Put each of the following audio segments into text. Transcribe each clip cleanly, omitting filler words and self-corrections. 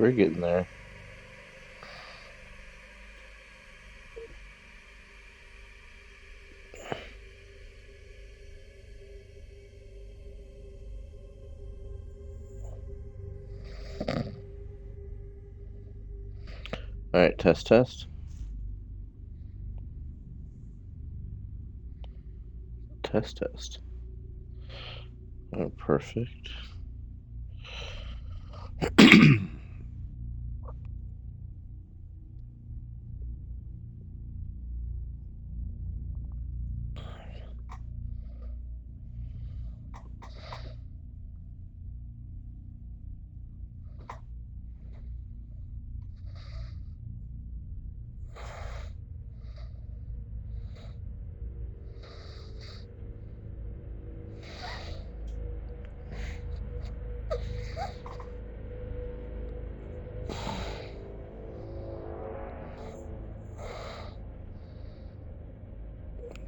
We're getting there. All right, test, test. Test, test. Oh, perfect.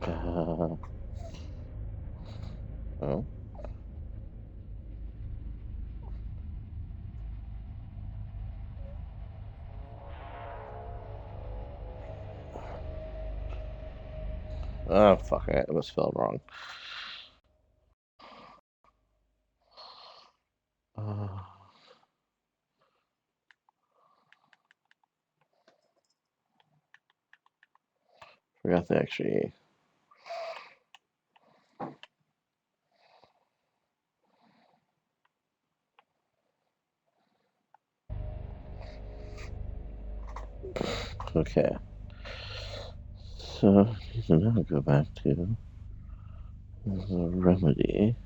Uh, oh. Oh, fuck, I almost spelled wrong. Uh, Forgot the actually. Okay. So, now go back to the remedy.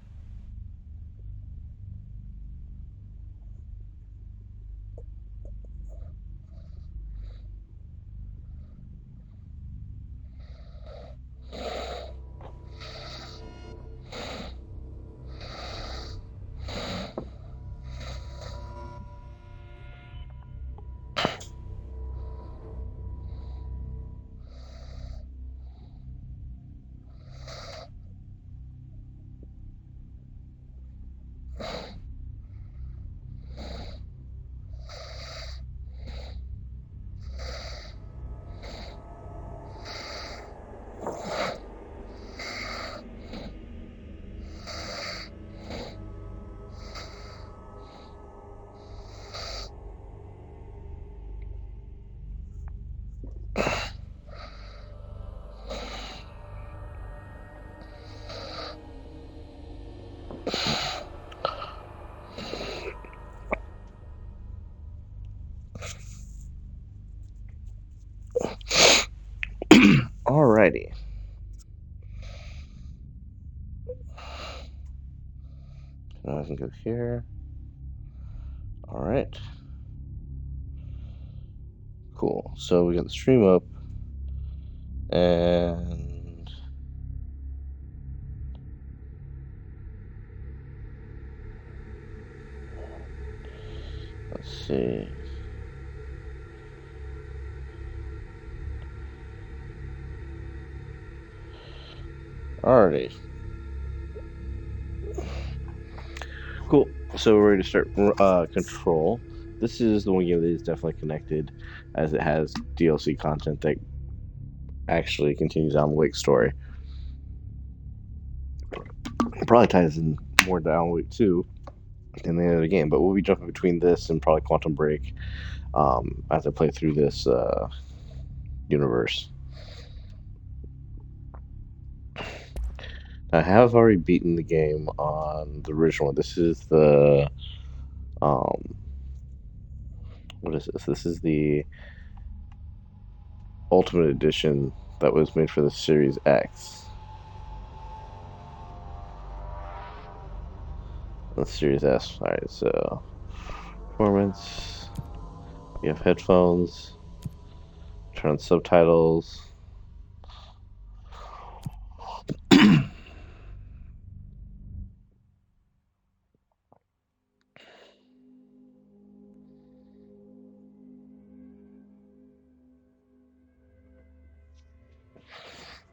Alrighty. Now I can go here. Alright. Cool. So we got the stream up. And let's see. Alrighty. Cool. So we're ready to start Control. This is the one game that is definitely connected, as it has DLC content that actually continues on Wake's story. It probably ties in more to Alan Wake 2 than the other game, but we'll be jumping between this and probably Quantum Break as I play through this universe. I have already beaten the game on the original one. This is the what is this? This is the Ultimate Edition that was made for the Series X. The Series S. Alright, so performance. You have headphones. Turn on subtitles.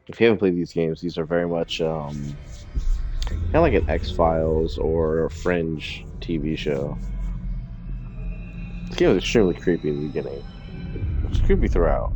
If you haven't played these games, these are very much kind of like an X-Files or a Fringe TV show. This game was extremely creepy in the beginning. It's creepy throughout.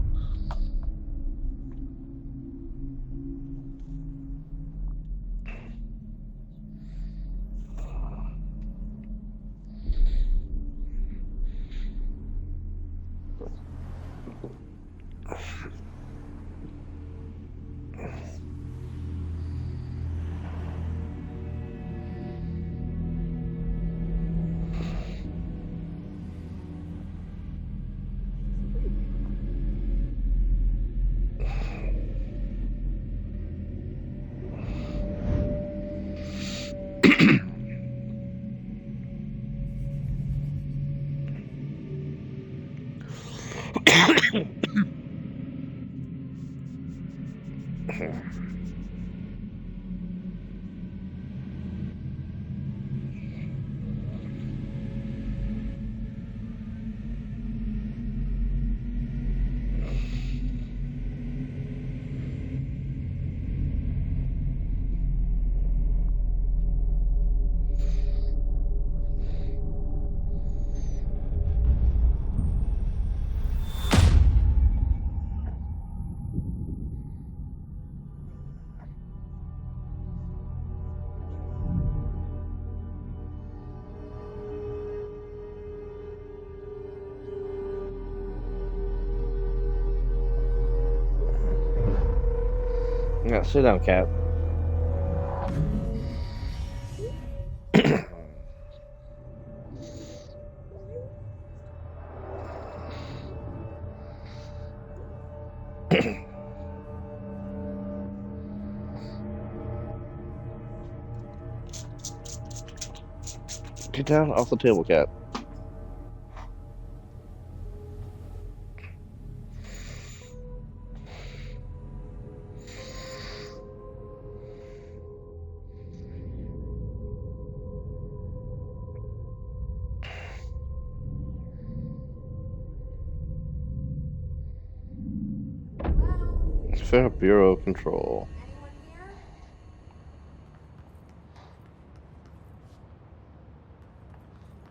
Yeah, sit down, cat. Get down off the table, cat. Federal Bureau of Control.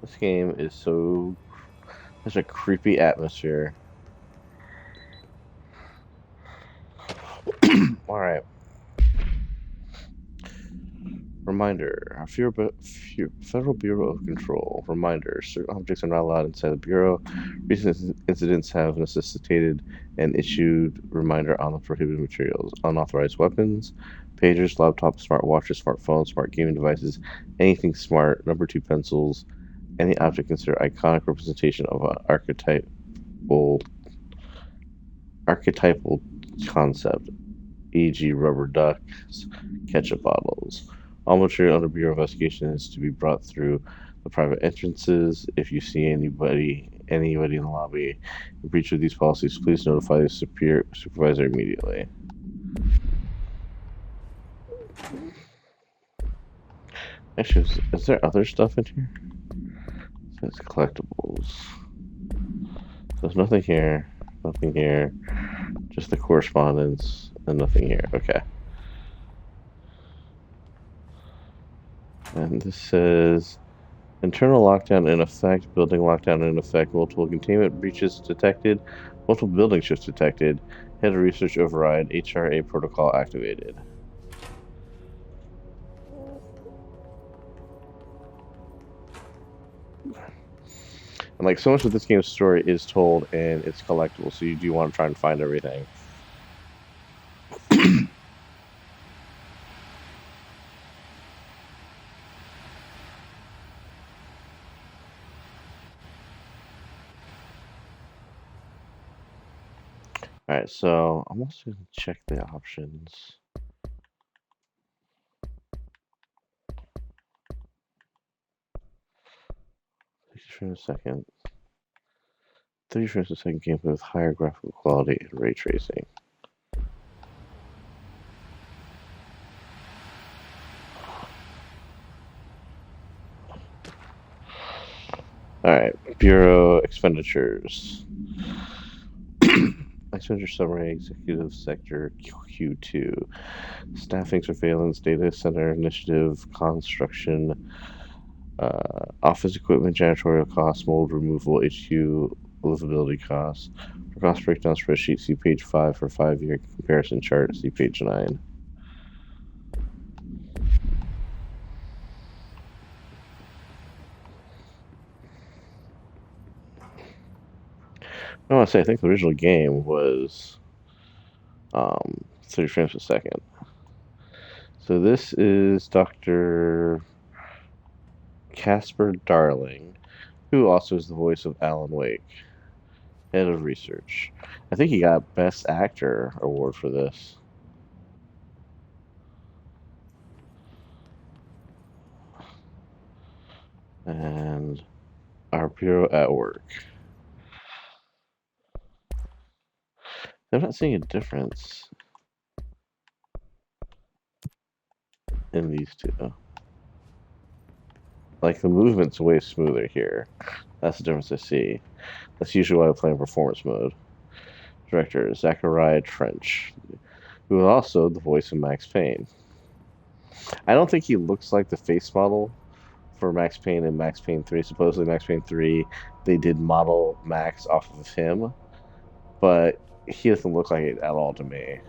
This game is such a creepy atmosphere. All right. Reminder: Federal Bureau of Control. Reminder: certain objects are not allowed inside the bureau. Recent incidents have necessitated an issued reminder on the prohibited materials. Unauthorized weapons, pagers, laptops, smartwatches, smartphones, smart gaming devices, anything smart. Number two pencils. Any object considered iconic representation of an archetypal concept, e.g., rubber ducks, ketchup bottles. All material under Bureau investigation is to be brought through the private entrances. If you see anybody in the lobby in breach of these policies, please notify the supervisor immediately. Actually, is there other stuff in here? It says collectibles. There's nothing here. Nothing here. Just the correspondence and nothing here. Okay. And this says internal lockdown in effect, building lockdown in effect, multiple containment breaches detected, multiple building shifts detected, head of research override, HRA protocol activated. And like so much of this game's story is told and it's collectible, so you do want to try and find everything. Alright, so I'm also going to check the options. Frames a second. 30 frames a second gameplay with higher graphical quality and ray tracing. Alright, Bureau expenditures. Expenditure summary, Executive Sector Q2. Staffing, surveillance, data center initiative, construction, Office equipment, janitorial costs, mold removal, HQ livability costs. For cost breakdown spreadsheet, see page 5 for 5-year comparison chart. See page 9. I want to say, I think the original game was 30 frames per second. So this is Dr. Casper Darling, who also is the voice of Alan Wake, head of research. I think he got Best Actor award for this. And our bureau at work. I'm not seeing a difference in these two. Like, the movement's way smoother here. That's the difference I see. That's usually why I play in performance mode. Director, Zachariah Trench, who is also the voice of Max Payne. I don't think he looks like the face model for Max Payne and Max Payne 3. Supposedly, Max Payne 3, they did model Max off of him, but he doesn't look like it at all to me.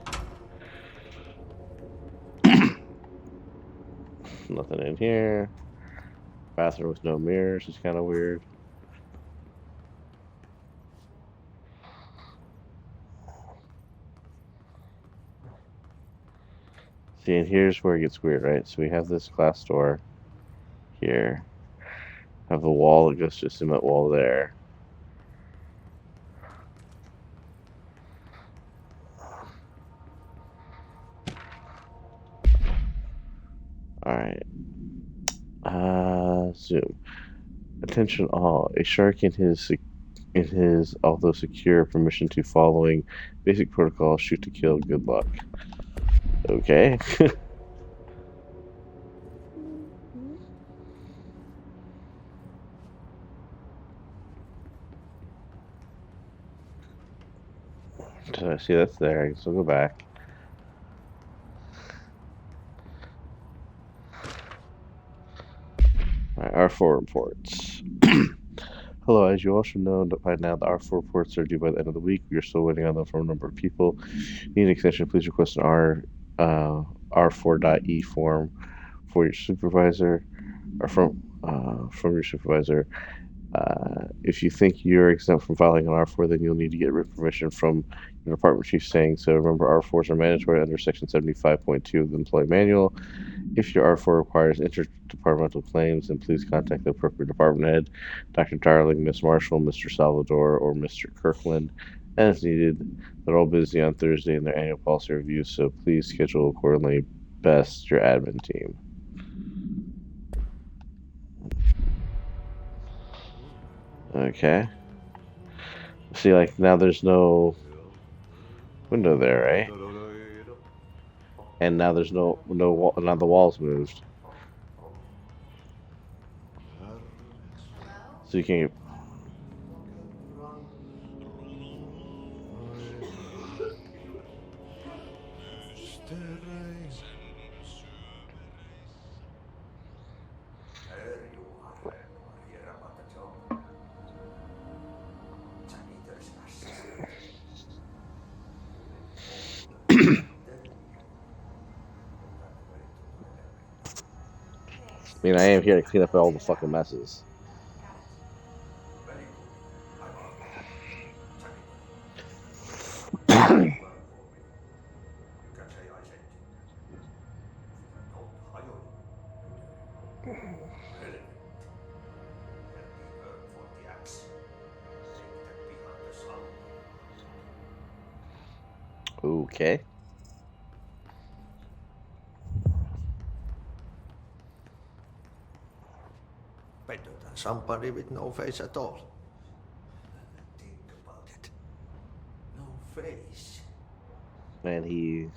Nothing in here. Bathroom with no mirrors is kind of weird. See, and here's where it gets weird, right? So we have this glass door here. Have the wall that goes to a cement wall there. Alright. Zoom. Attention all. A shark in his although secure permission to following basic protocol, shoot to kill, good luck. Okay. So I see that's there. I guess I'll go back. Alright, R4 reports. Hello, as you all should know by now, the R4 reports are due by the end of the week. We are still waiting on them from a number of people. If you need an extension, please request an R4.E form for your supervisor, or from your supervisor. If you think you're exempt from filing an R4, then you'll need to get written permission from your department chief saying so. Remember, R4s are mandatory under Section 75.2 of the Employee Manual. If your R4 requires interdepartmental claims, then please contact the appropriate department head, Dr. Darling, Miss Marshall, Mr. Salvador, or Mr. Kirkland, as needed. They're all busy on Thursday in their annual policy review, so please schedule accordingly. Best, your admin team. Okay. See, like, now there's no window there, right? And now there's no wall, now the wall's moved. So you can't. I mean, I am here to clean up all the fucking messes. Okay. Better than somebody with no face at all. Think about it. No face. And he.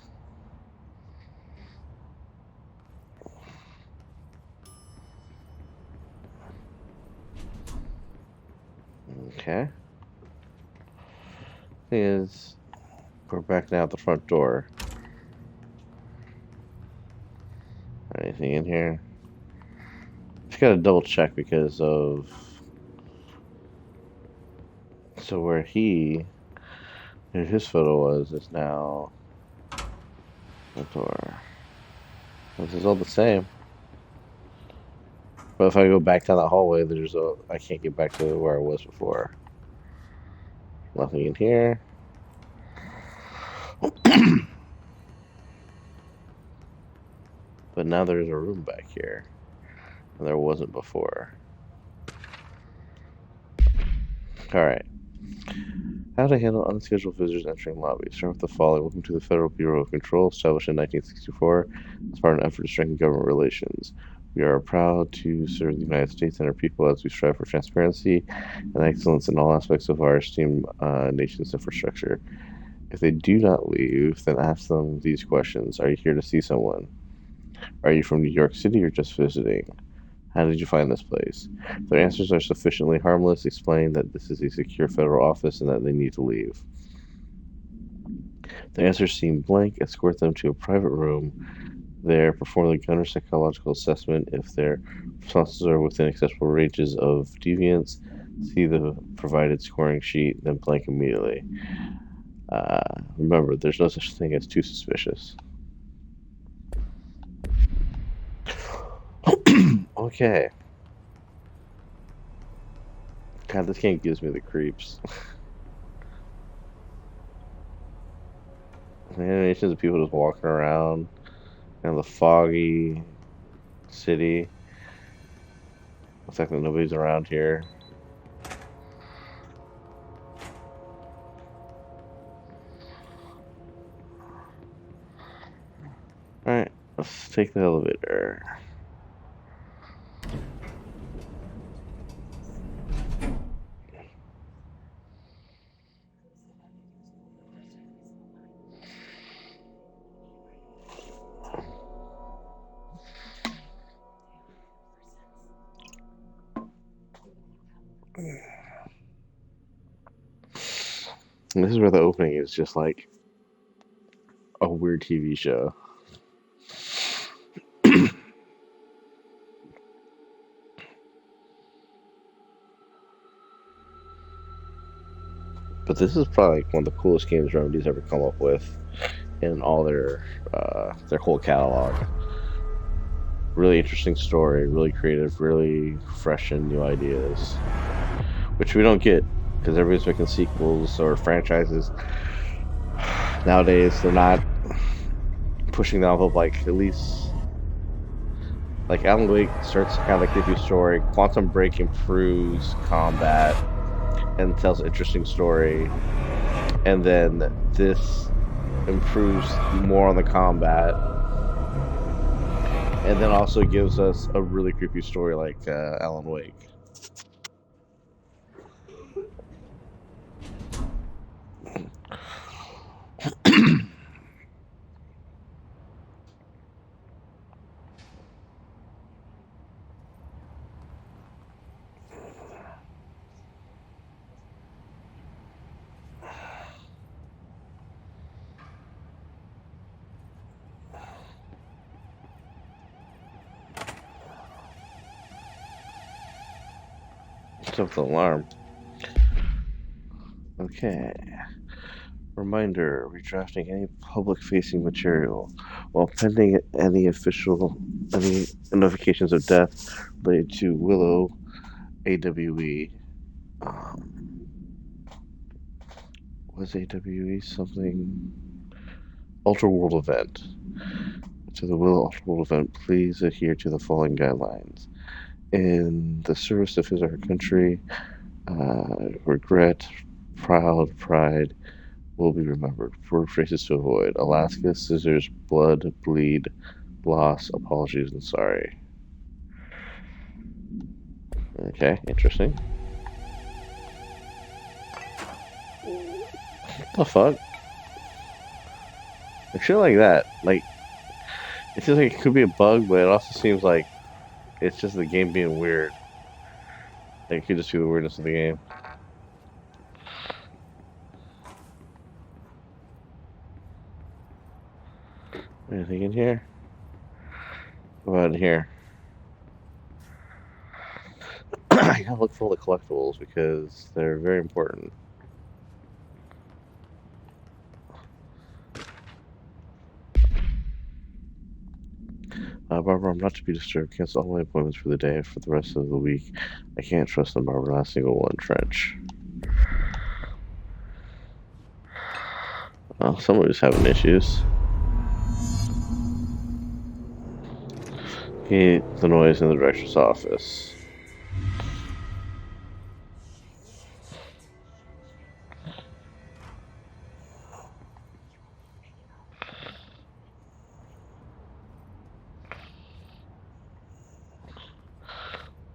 Okay. Thing is, we're back now at the front door. Anything in here? gotta double check because of where his photo was is now the door. This is all the same. But if I go back down that hallway, I can't get back to where I was before. Nothing in here. But now there's a room back here, and there wasn't before. All right. How to handle unscheduled visitors entering lobbies. Start with the following. Welcome to the Federal Bureau of Control, established in 1964 as part of an effort to strengthen government relations. We are proud to serve the United States and our people as we strive for transparency and excellence in all aspects of our esteemed nation's infrastructure. If they do not leave, then ask them these questions. Are you here to see someone? Are you from New York City or just visiting? How did you find this place? If their answers are sufficiently harmless, explain that this is a secure federal office and that they need to leave. If the answers seem blank, escort them to a private room. There, perform the gunner psychological assessment. If their responses are within acceptable ranges of deviance, see the provided scoring sheet, then blank immediately. Remember, there's no such thing as too suspicious. Okay. God, this game gives me the creeps. The animations of people just walking around in the foggy city. Looks like nobody's around here. Alright, let's take the elevator. And this is where the opening is just like a weird TV show. But this is probably like one of the coolest games Remedy's ever come up with in all their whole catalog. Really interesting story, really creative, really fresh and new ideas, which we don't get because everybody's making sequels or franchises nowadays. They're not pushing the envelope like at least like Alan Wake starts kind of like creepy story. Quantum Break improves combat and tells an interesting story, and then this improves more on the combat, and then also gives us a really creepy story like Alan Wake. What's up with the alarm? Okay. Reminder, redrafting any public-facing material while pending any notifications of death related to Willow AWE. Was AWE something? Ultra World event. To the Willow Ultra World event, please adhere to the following guidelines. In the service of his or her country, regret, proud, pride, will be remembered. Word phrases to avoid: Alaska, scissors, blood, bleed, loss, apologies, and sorry. Okay, interesting. What the fuck? I feel like that. Like, it seems like it could be a bug, but it also seems like it's just the game being weird. It could just be the weirdness of the game. Anything in here? What about in here? I gotta look for all the collectibles because they're very important. Barbara, I'm not to be disturbed. Cancel all my appointments for the day for the rest of the week. I can't trust them, Barbara. Not a single one. Trench. Oh, somebody's having issues. Hate the noise in the director's office.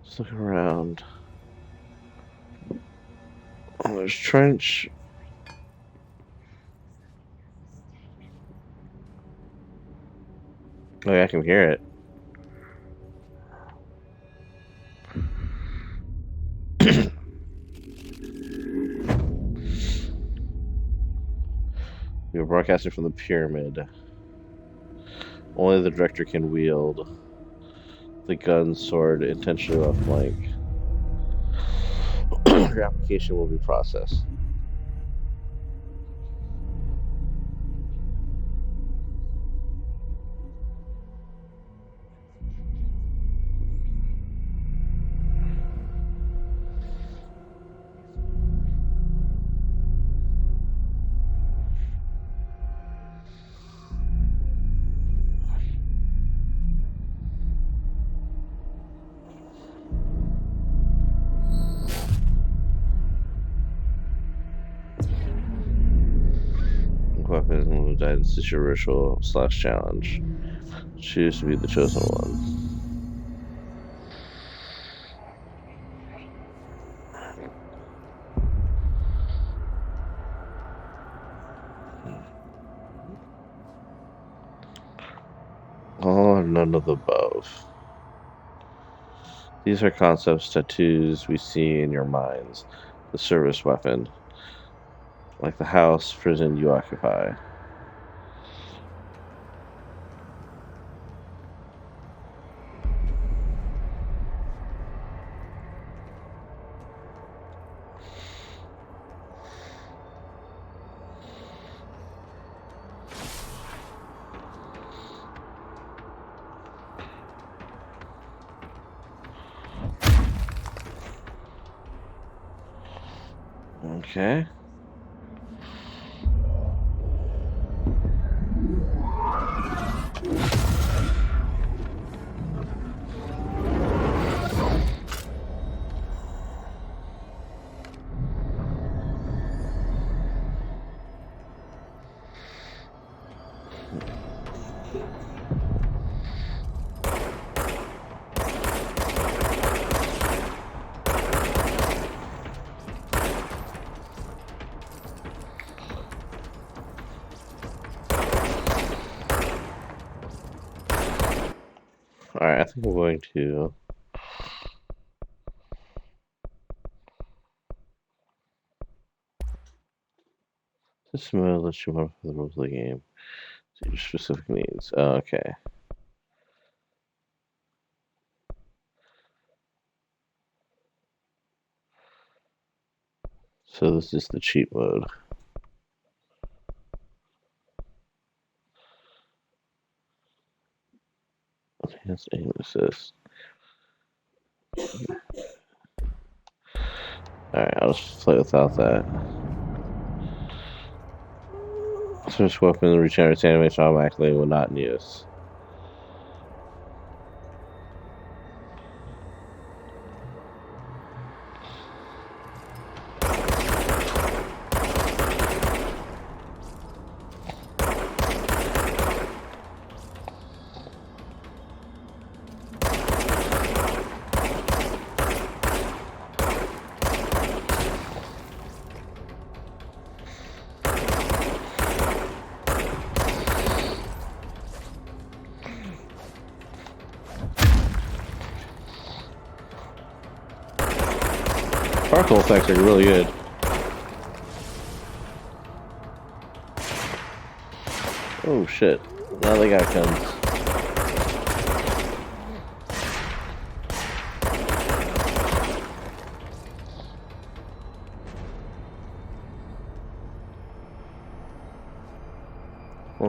Just look around. Oh, there's Trench. Oh, yeah, I can hear it. We were broadcasting from the pyramid. Only the director can wield the gun sword intentionally left flank. Your application will be processed. Weapon will die. This is your ritual / challenge. Choose to be the chosen one. Oh, none of the above. These are concepts, tattoos we see in your minds. The service weapon. Like the house, prison you occupy. Okay. Alright, I think I'm going to this mode lets you modify the rules of the game to your specific needs. Oh, okay. So this is the cheat mode. Enhanced aim assist. Alright, I'll just play without that. Switch weapon regenerates animation automatically when not in use. Particle effects are really good. Oh shit. Now they got guns.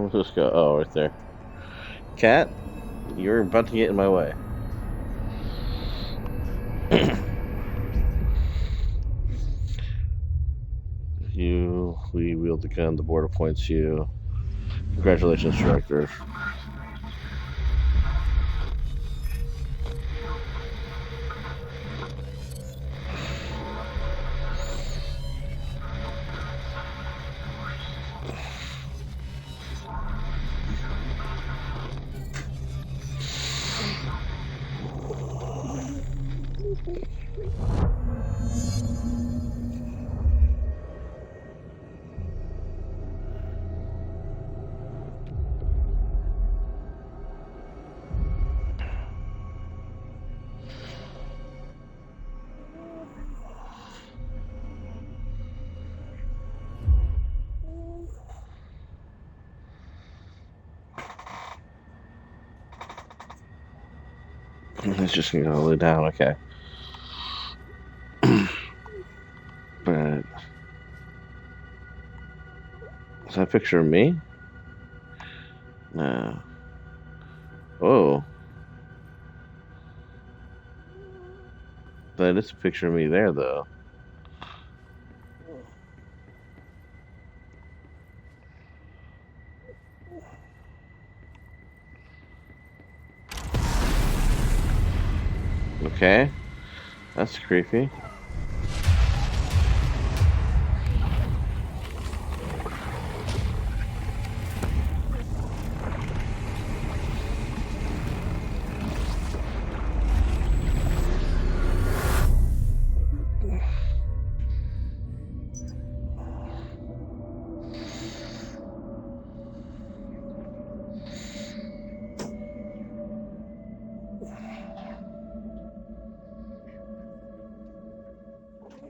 Let's just go. Oh, right there. Cat, you're about to get in my way. We wield the gun. The board appoints you. Congratulations, director. It's just gonna lay down. Okay. But is that a picture of me? No. Oh, that is a picture of me there, though. Okay, that's creepy.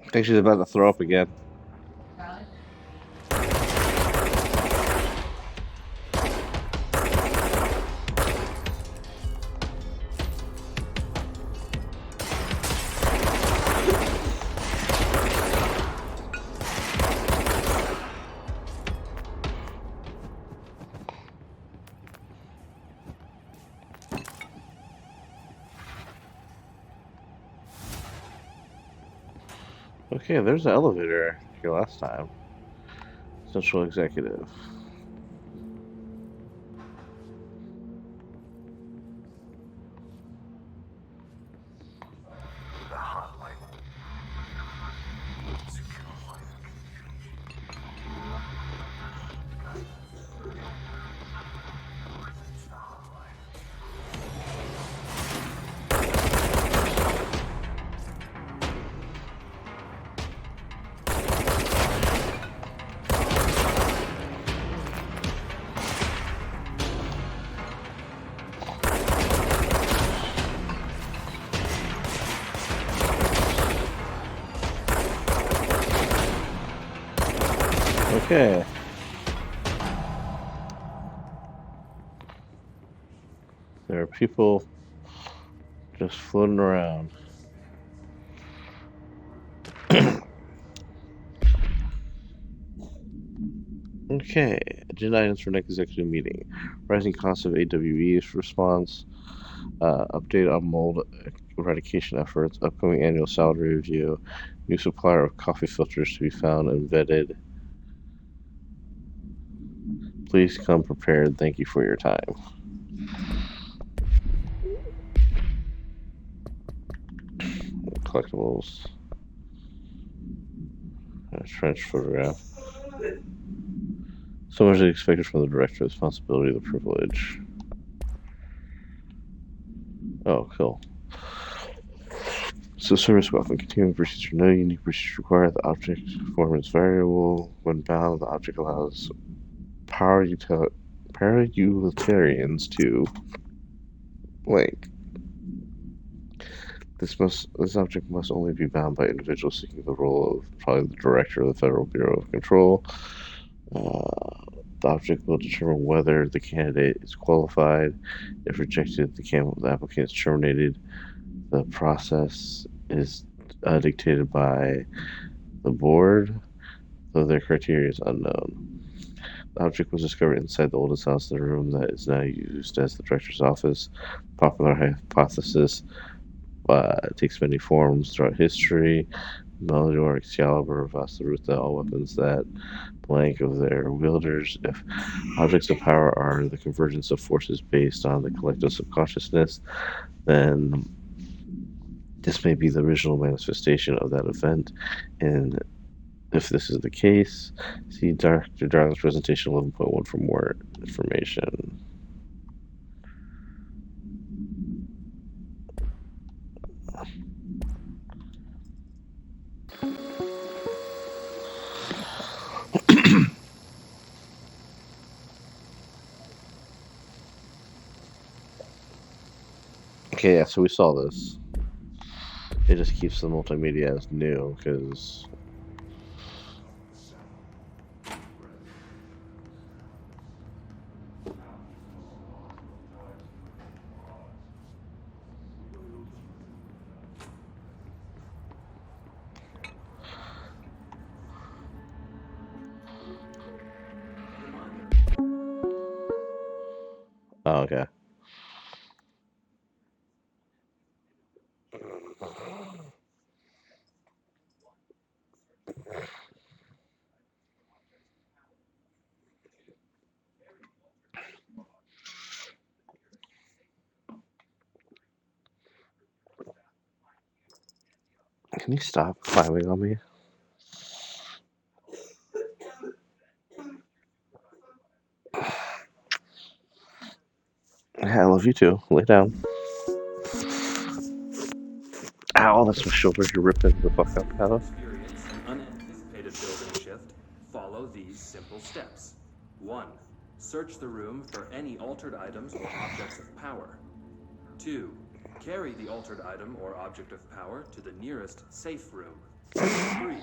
I think she's about to throw up again. Okay, there's the elevator here last time. Central executive. Okay. There are people just floating around. Okay, agenda items for next executive meeting. Rising costs of AWE's response. Update on mold eradication efforts. Upcoming annual salary review. New supplier of coffee filters to be found and vetted. Please come prepared. Thank you for your time. Collectibles. A trench photograph. So much is expected from the director. Responsibility, the privilege. Oh, cool. So service weapon, continuing procedure. No unique procedure required. The object form is variable. When bound, the object allows power utilitarians to blank. This object must only be bound by individuals seeking the role of probably the director of the Federal Bureau of Control. The object will determine whether the candidate is qualified. If rejected, the applicant is terminated. The process is dictated by the board, though their criteria is unknown. The object was discovered inside the oldest house in the room that is now used as the director's office. Popular hypothesis takes many forms throughout history. Melchior, Excalibur, Vasaruta, all weapons that blank of their wielders. If objects of power are the convergence of forces based on the collective subconsciousness, then this may be the original manifestation of that event. And if this is the case, see Dr. Darling's presentation 11.1 for more information. Okay, yeah, so we saw this. It just keeps the multimedia as new because. Oh, okay. Can you stop climbing on me? I love you too. Lay down. Ow, that's my shoulder. You're ripping the fuck up out of. Experience an unanticipated building shift, follow these simple steps. 1. Search the room for any altered items or objects of power. 2. Carry the altered item or object of power to the nearest safe room. 3.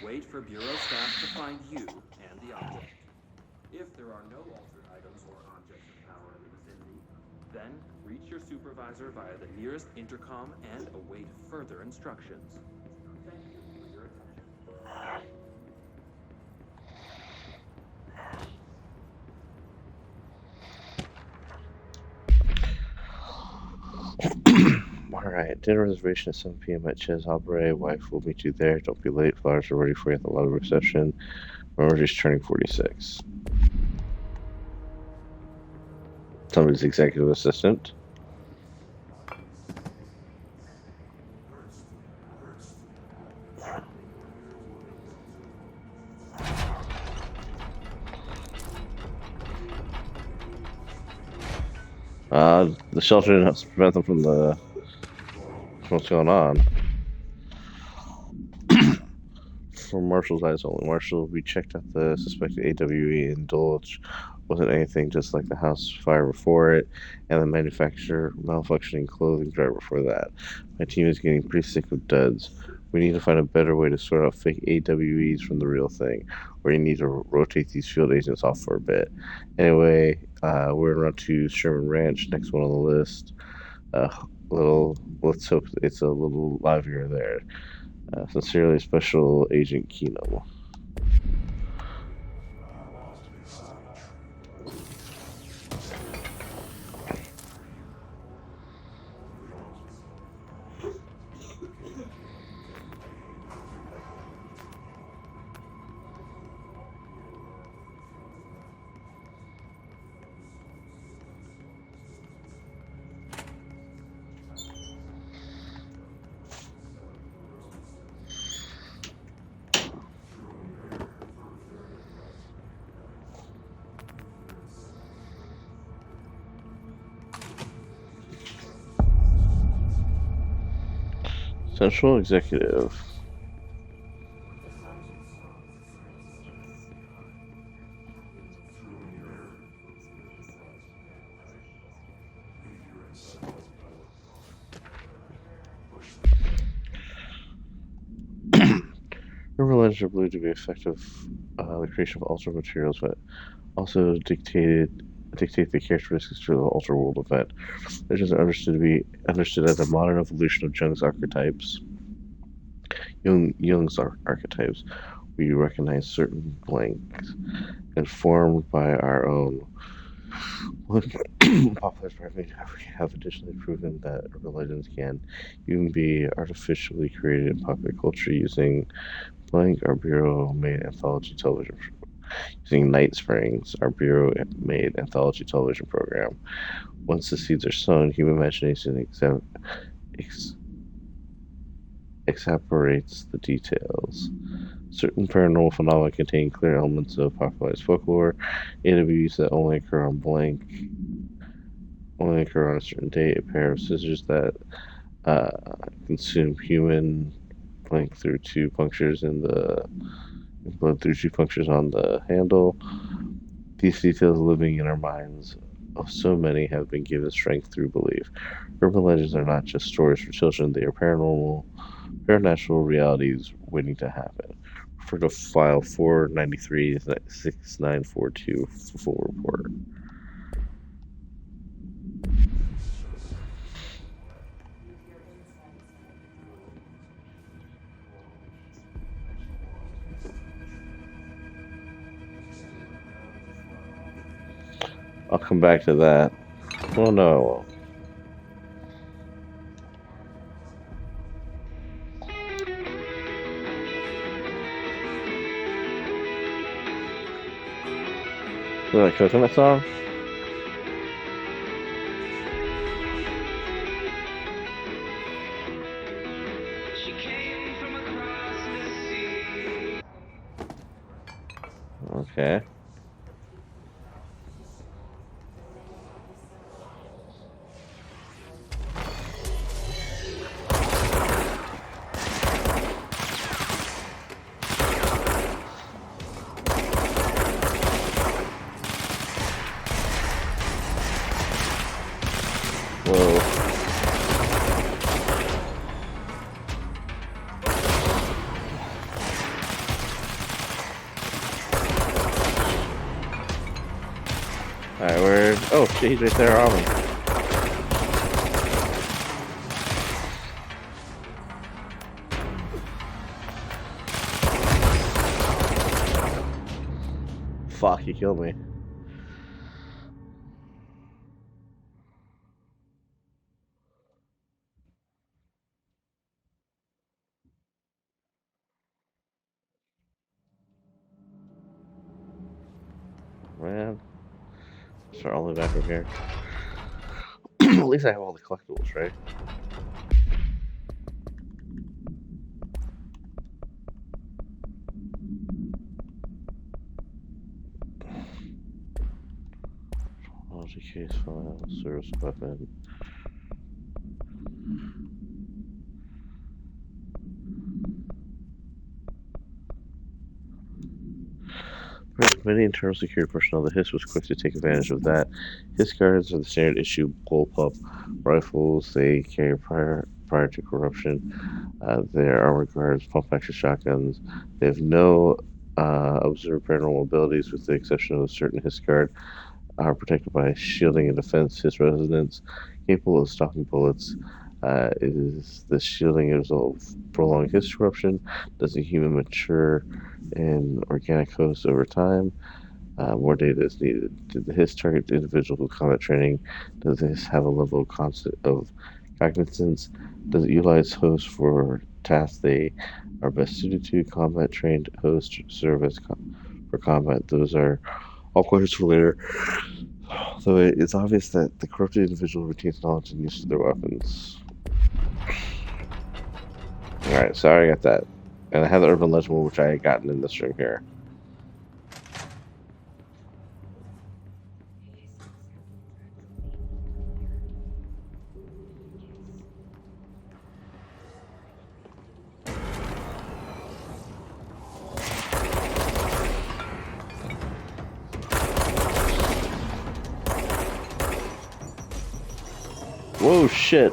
Wait for Bureau staff to find you and the object. If there are no altered items or objects of power in the vicinity, then reach your supervisor via the nearest intercom and await further instructions. Thank you for your attention. Alright, dinner reservation at 7 p.m. at Ches Aubrey. Wife will meet you there. Don't be late. Flowers are ready for you at the lobby reception. Remember, she's turning 46. Somebody's executive assistant. The shelter didn't have to prevent them from what's going on. From Marshall's eyes only. Marshall, we checked out the suspected AWE and Dulwich wasn't anything just like the house fire before it, and the manufacturer malfunctioning clothing driver before that. My team is getting pretty sick of duds. We need to find a better way to sort out fake AWEs from the real thing, or you need to rotate these field agents off for a bit. Anyway, we're on route to Sherman Ranch, next one on the list. Let's hope it's a little livelier there. Sincerely, Special Agent Keenum. Central Executive. River legends are believed to be effective the creation of altered materials, but also dictate the characteristics of the altered world event. Legends are understood as a modern evolution of Jung's archetypes. Jung's archetypes, We recognize certain blanks, informed by our own popular primate have additionally proven that urban legends can even be artificially created in popular culture using blank our bureau-made anthology television using Night Springs, our bureau-made anthology television program. Once the seeds are sown, human imagination ex- exasperates the details. Certain paranormal phenomena contain clear elements of popularized folklore, AWs that only occur on a certain date, a pair of scissors that uh, consume human blank through two punctures in the blood through two punctures on the handle. These details living in our minds of so many have been given strength through belief. Urban legends are not just stories for children, they are paranormal realities waiting to happen. Refer to file 493 6942 for full report. I'll come back to that. Oh no. Is that a coconut song? Okay. Whoa. Alright, where? Oh shit, he's right there on me. Fuck, he killed me. Man. Start all the way back from here. At least I have all the collectibles, right? Technology case file, service weapon. Many internal security personnel, the HISS was quick to take advantage of that. HISS guards are the standard issue bullpup rifles they carry prior to corruption. Their armored guards, pump action shotguns. They have no observed paranormal abilities, with the exception of a certain HISS guard, are protected by shielding and defense. HISS residents capable of stopping bullets. Is the shielding a result of prolonged HISS corruption? Does a human mature in organic host over time? More data is needed. Did the HISS target the individual who combat training? Does the HISS have a level of cognizance? Does it utilize hosts for tasks they are best suited to? Combat trained hosts serve as for combat. Those are all questions for later. So it's obvious that the corrupted individual retains knowledge and use of their weapons. Alright, so I got that. And I have the urban legend, which I had gotten in this room here. Whoa, shit.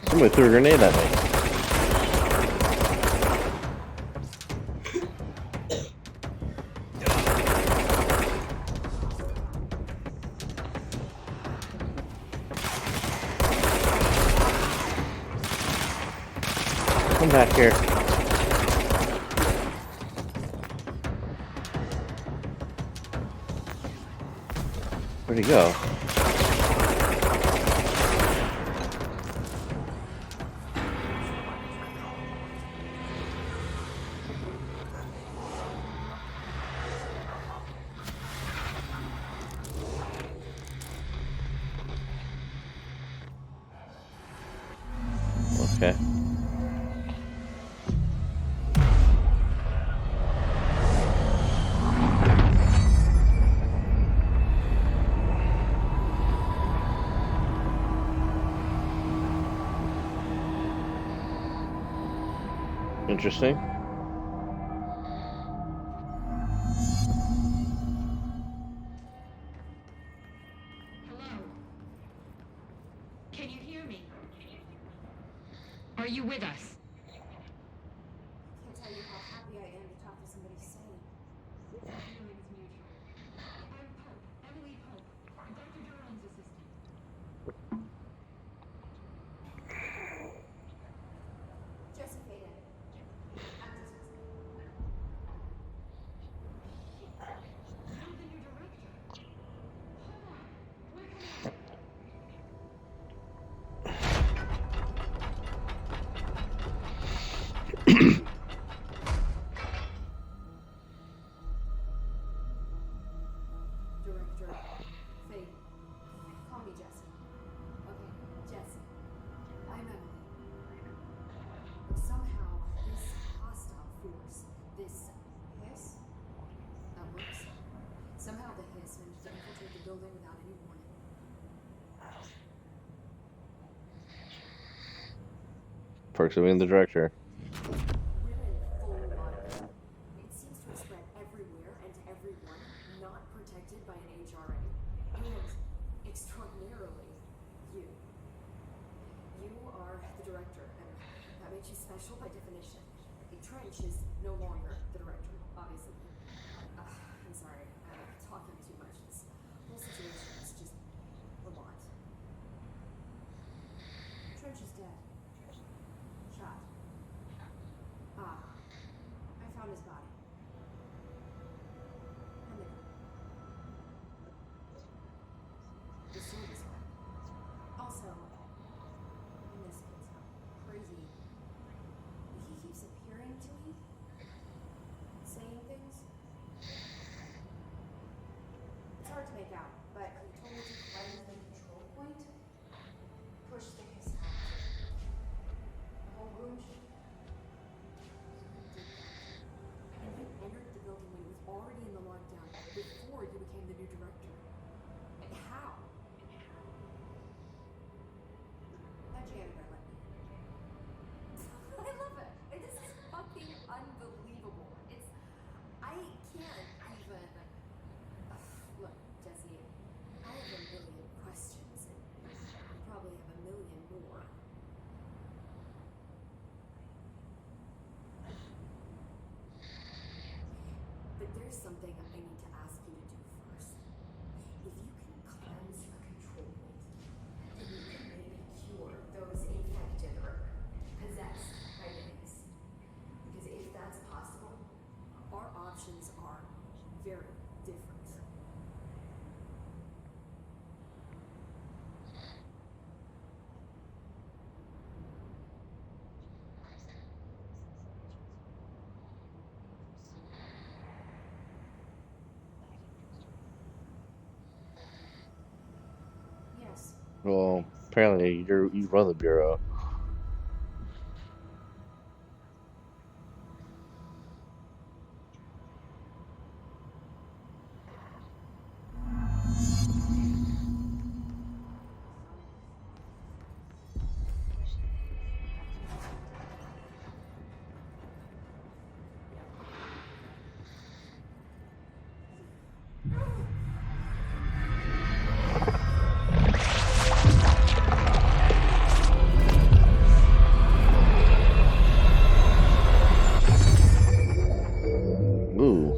Somebody threw a grenade at me. Come back here. Where'd he go? Okay. Interesting. Hello? Can you hear me? Are you with us? Can't tell you how happy I am to talk to somebody sane. Feelings mutual. I'm Pope, Emily Pope, Dr. Durham's assistant. Jesse Faden. You're the new director. Hold on. We're connected. Director Faden. Call me Jesse. Okay, Jesse. I'm Emily. But somehow, this hostile force, this hiss, that works. Somehow the hiss managed to infiltrate the building without any warning. Perks of being the director. We're in full lockdown. It seems to have spread everywhere and to everyone not protected by an HRA. And extraordinarily, you. You are the director, and that makes you special by definition. Trench is no longer the director, obviously. I'm sorry, I'm talking too much. This whole situation is just a lot. Trench is dead. Shot. I found his body. And the gun. The sword is gone. Also, and this can sound crazy, but he keeps appearing to me, saying things. It's hard to make out, but he told me to cleanse the control point, push the hiss out. The whole room should. And you entered the building when it was already in the lockdown, before you became the new director. And how? That janitor let me in. I love it. This is fucking unbelievable. I can't even. Look, Jesse, I have a million questions, and you probably have a million more. But there's something I need to ask you to do first. If you can cleanse a control point, then you can maybe cure those infected or possessed by the hiss. Because if that's possible, our options are very different. Yes. Well, apparently you run the bureau. Ooh.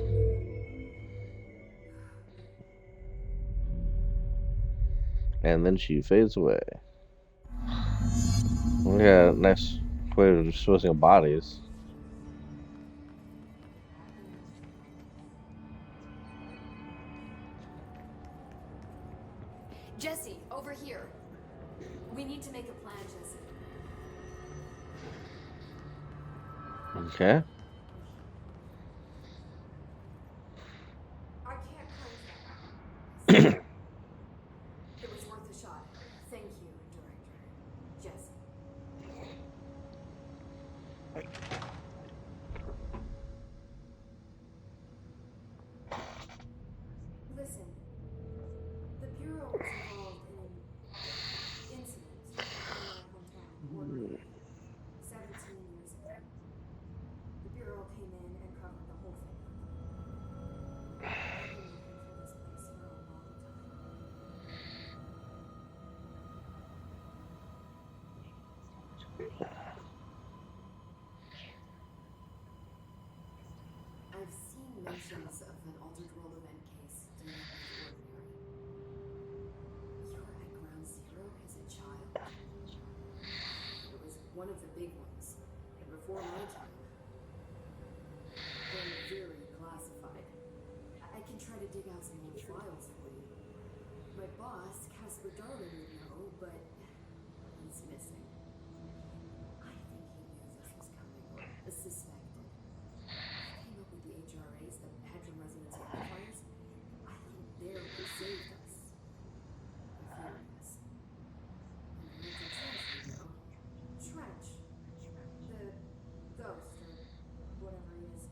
And then she fades away. We got a nice way of disposing of bodies. Okay. I can't clench that. It was worth a shot. Thank you, Director. Jesse. Listen, the Bureau was involved in an incident in my hometown, Orkney, 17 years ago. The Bureau came in and covered the whole thing up. I've been looking for this place for a long time. I've seen mentions of an Altered World event case dealing with Ordinary. You were at Ground Zero as a child? It was one of the big ones, and before my time. They're very classified. I can try to dig out some old files for you. My boss, Casper Darwin, would know, but he's missing. I think he knew this was coming, or suspected. He came up with the HRAs, the Hadron Resonance Amplifiers. I think they're what saved us. A few of us. And the mental Trench, you know. Trench. The ghost, or whatever he is.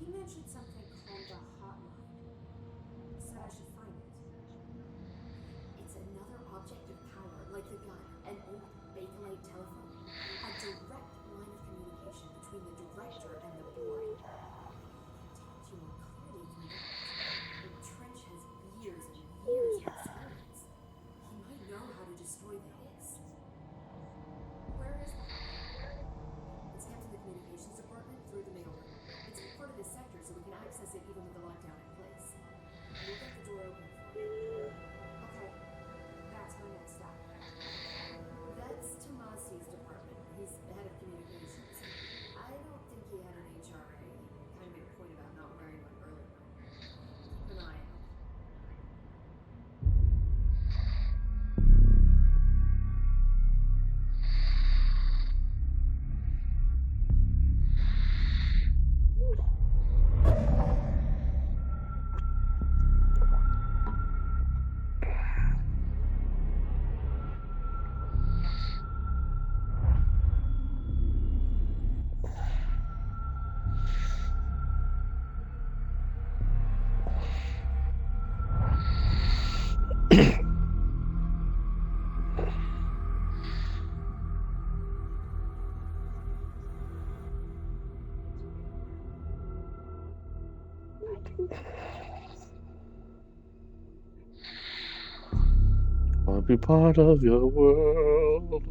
He mentioned something called a hotline. Said I should find it. It's another object of power, like the gun, an old Bakelite telephone. A direct line of communication between the director and the board. I can talk to you more clearly through that. And Trench has years and years of experience. He might know how to destroy the hiss. Where is the hotline? It's kept in the communications department through the mailroom. It's part of the sector, so we can access it even with the lockdown in place. We'll get the door open for you. Okay, that's my next stop. That's Tomasi's department. He's the head of communications. I don't think he had an HRA. He kind of made a point about not wearing one earlier. Keep an eye out. I'll be part of your world.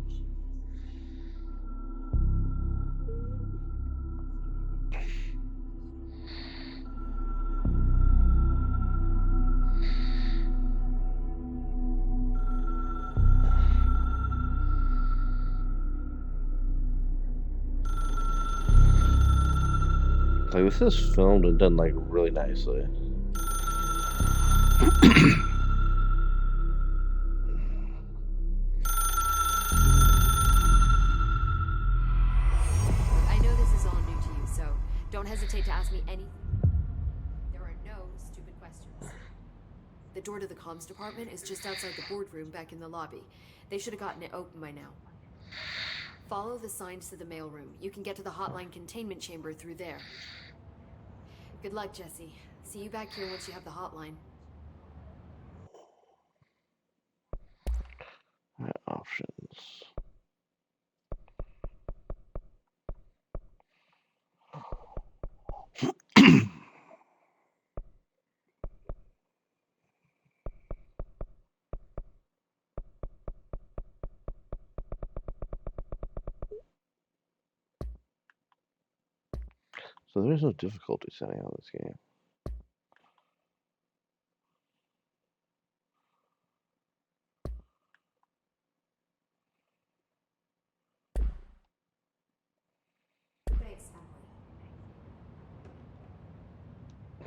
Like, this is filmed and done like really nicely. I know this is all new to you, so don't hesitate to ask me anything. There are no stupid questions. The door to the comms department is just outside the boardroom back in the lobby. They should have gotten it open by now. Follow the signs to the mailroom. You can get to the hotline containment chamber through there. Good luck, Jesse. See you back here once you have the hotline. Options. So there's no difficulty setting on this game. Thanks, Emily.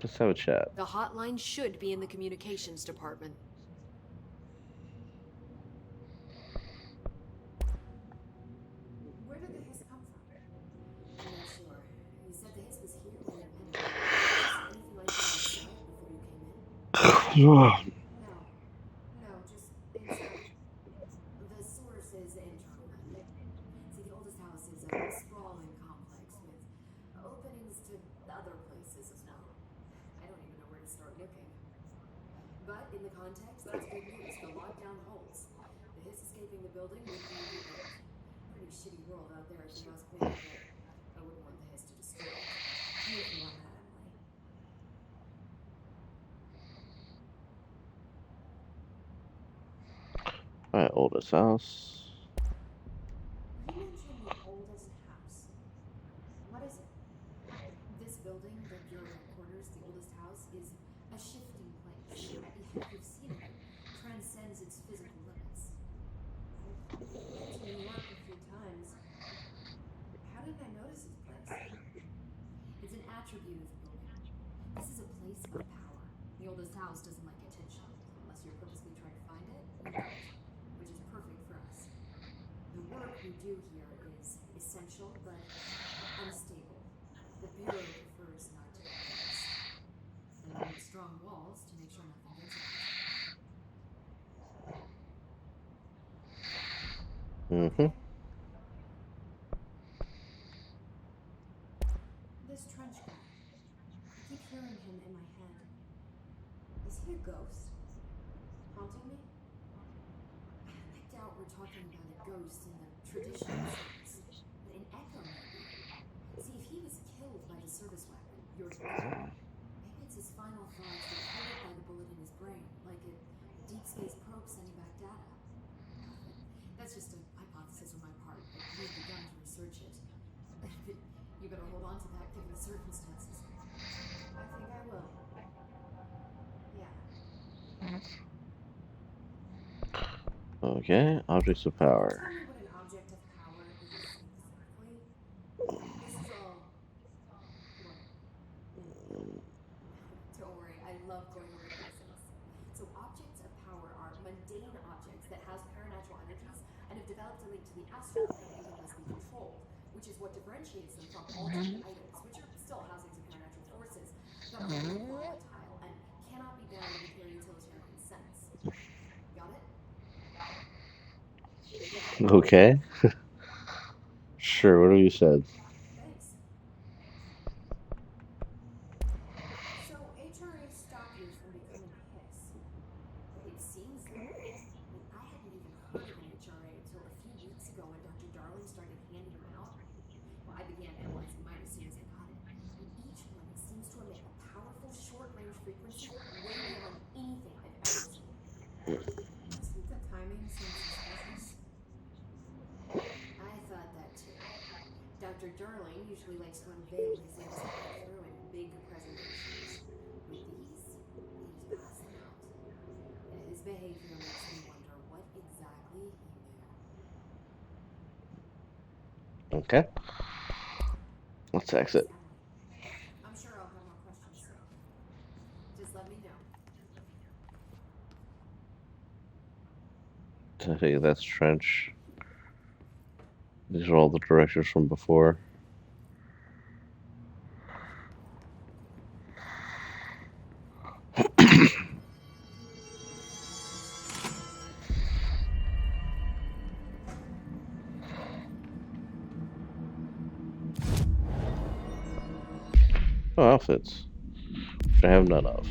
Let's have a chat. The hotline should be in the communications department. Where did the hiss come from? You mentioned No. No, just inside. The source is internal. See, the oldest house is a sprawling complex with openings to other places as well. I don't even know where to start looking. But in the context, there's good news. The lockdown holds. The hiss escaping the building would be the end. Pretty shitty world out there, if you ask me, but I wouldn't want the hiss to destroy it. You can want that, Emily. Alright, oldest house. You mentioned the oldest house. What is it? This building, the Bureau headquarters, the oldest house, is a shifting place. You've seen it. It transcends its physical limits. I've been to New York a few times. How didn't I notice this place? It's an attribute of the building. This is a place of power. The oldest house doesn't like attention. Unless you're purposely trying to find it, you don't. Which is perfect for us. The work we do here is essential, but unstable. The Bureau prefers not to invest. And we need strong walls to make sure nothing gets out. Mm-hmm. This trench guy. I keep hearing him in my head. Is he a ghost? Haunting me? I doubt we're talking about a ghost in the traditional sense, but an echo maybe. See, if he was killed by the service weapon, you're maybe it's his final thoughts recorded by the bullet in his brain, like a deep space probe sending back data. That's just a hypothesis on my part, but we've begun to research it. You better hold on to that given the circumstances. I think I will. Yeah. Okay, objects of power. Tell me what an object of power is exactly. This is all. Don't worry, I love going over the basics. So objects of power are mundane objects that house paranatural energies and have developed a link to the astral plane and can thus be controlled, which is what differentiates them from alternate items, which are still housings of paranatural forces, but are more volatile and cannot be bound with their utilitarian sense. Got it? Okay. Sure, whatever you said. Thanks. So HRA stopped you from becoming a hiss. It seems like I hadn't even heard of an HRA until a few weeks ago when Dr. Darling started handing them out. Well, I began analyzing mine as soon as I got it. And each one seems to emit a powerful short-range frequency way beyond anything I've ever seen. Isn't the timing seem suspicious? I thought that too. Dr. Darling usually likes to unveil his latest breakthrough in big presentations. With these, he just passed them out. His behavior makes me wonder what exactly he knew. Okay. Let's exit. I'm sure I'll have more questions soon. Just let me know. I think that's trench. These are all the directions from before. Oh, outfits. Which I have none of.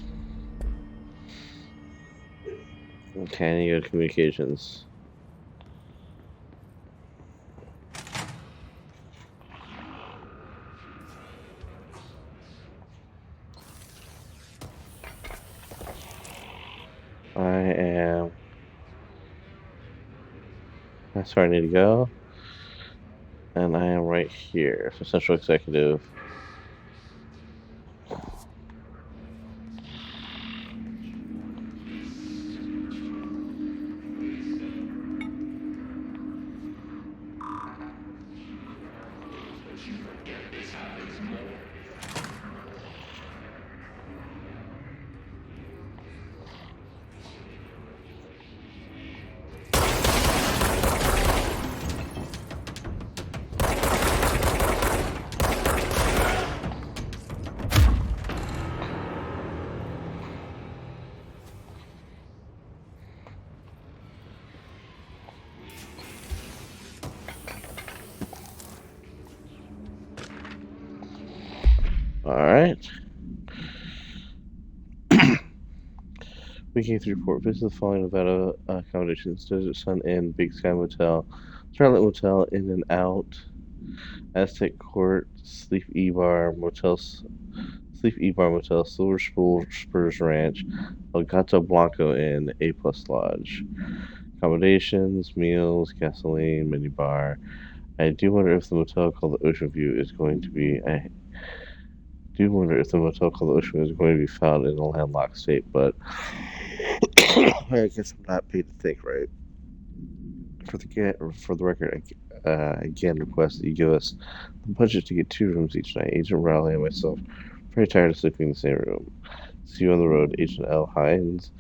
Okay, you got communications. That's where I need to go. And I am right here. So Central Executive. All right. We came to report. Visit the following Nevada accommodations: Desert Sun Inn, Big Sky Motel, Starlit Motel, In and Out, Aztec Court, Sleep E Bar Motel, Silver Spurs Ranch, El Gato Blanco Inn, A Plus Lodge. Accommodations, meals, gasoline, minibar. I do wonder if the motel called the Ocean View is going to be. I do wonder if the motel called the Ocean View is going to be found in a landlocked state, but I guess I'm not paid to think, right? For the record, I again request that you give us the budget to get 2 rooms each night. Agent Rowley and myself are very tired of sleeping in the same room. See you on the road, Agent L. Hines.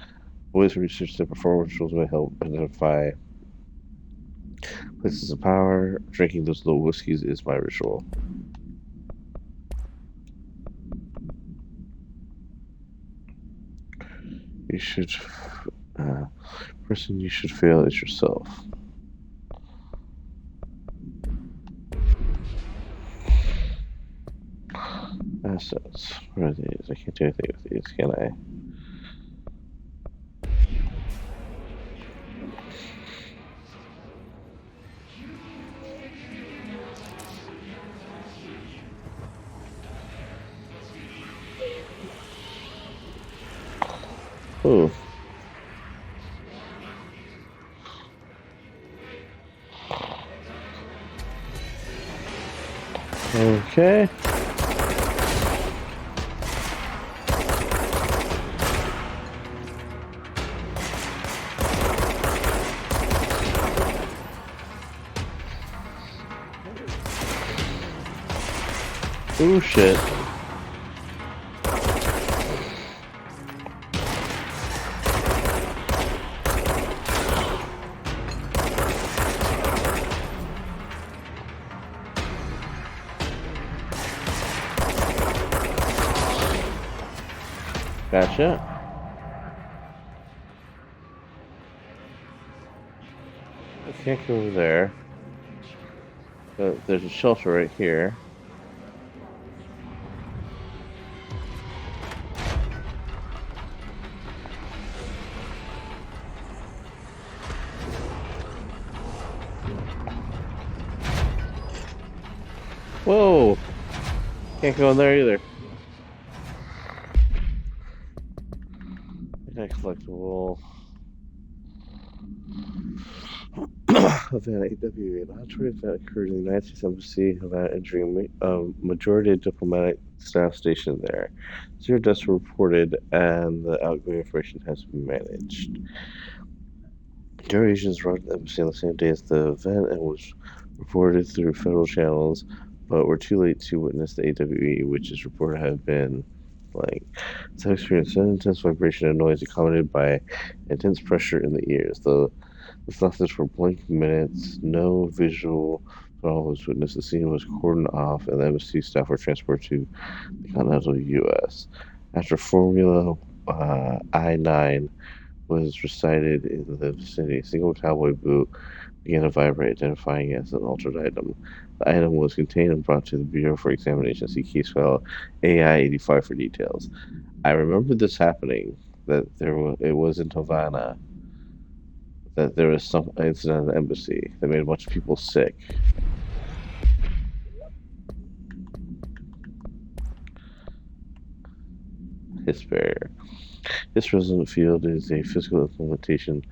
Boys research that performance rules may help identify places of power. Drinking those little whiskeys is my ritual. You should, person you should fail is yourself. Assets. What are these? I can't do anything with these, can I? Ooh. Okay. Ooh, shit. Gotcha. I can't go over there. There's a shelter right here. Whoa! Can't go in there either. That collectible. Havana AWA. An auditory event occurred in the United States Embassy, Havana, injuring a majority of diplomatic staff stationed there. 0 deaths were reported, and the outgoing information has been managed. Terror agents arrived at the embassy on the same day as the event and was reported through federal channels, but were too late to witness the AWE, which is reported to have been blank. Some experienced intense vibration and noise accompanied by intense pressure in the ears. The lasted for blank minutes. No visual at all was witnessed. The scene was cordoned off, and the embassy staff were transported to the continental U.S. After Formula I-9 was recited in the vicinity, a single cowboy boot began to vibrate, identifying it as an altered item. The item was contained and brought to the Bureau for examination. See case file AI-85 for details. I remember this happening. It was in Havana. That there was some incident at the embassy that made a bunch of people sick. His barrier. This resonant field is a physical implementation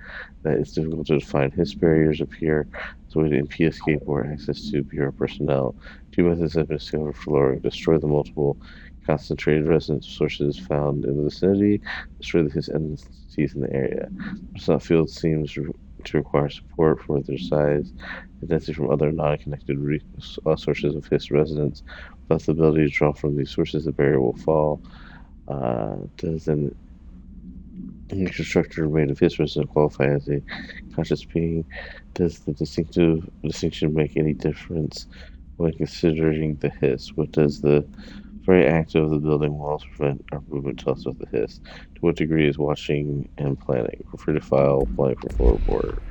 that is difficult to define. His barriers appear as a way to impede escape or access to Bureau personnel. 2 methods have been discovered for lowering: destroy the multiple concentrated resonance sources found in the vicinity, destroy the His entities in the area. The resonant field seems to require support for their size and density from other non-connected sources of His resonance. Without the ability to draw from these sources, the barrier will fall. Does an infrastructure made of His resonance qualify as a conscious being? Does the distinction make any difference when considering the Hiss? What does the very act of the building walls prevent our movement tell us about the Hiss? To what degree is watching and planning? Feel free to file blank for full report.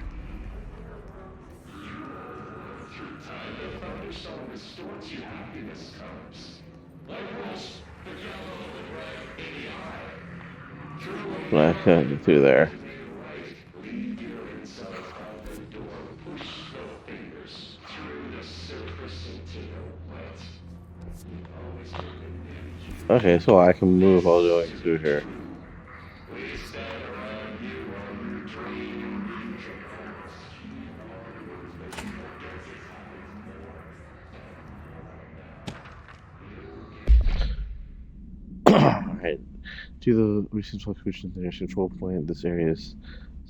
I couldn't get through there. Okay, so I can move while going through here. Alright. Due to the recent fluctuations in the control point, this area's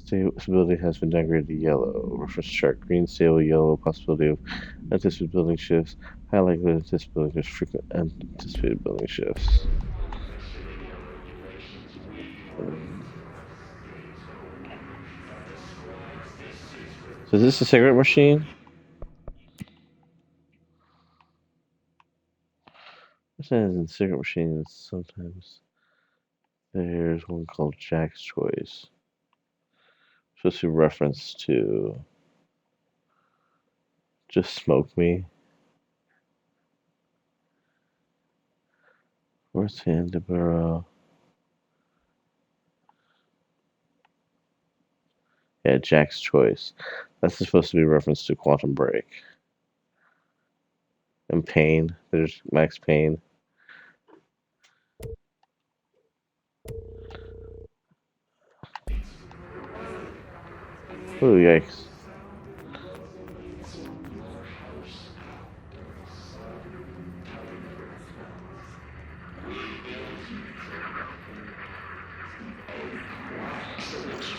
stability has been downgraded to yellow. Reference chart: green, stable, yellow, possibility of anticipated building shifts, high likelihood of anticipated building shifts, frequent anticipated building shifts. So is this a cigarette machine? Sometimes in cigarette machines, sometimes there's one called Jack's Choice. Supposed to be reference to Just Smoke Me. Where's Handeborough? Yeah, Jack's Choice. That's supposed to be a reference to Quantum Break. And Pain. There's Max Payne. Oh, yikes.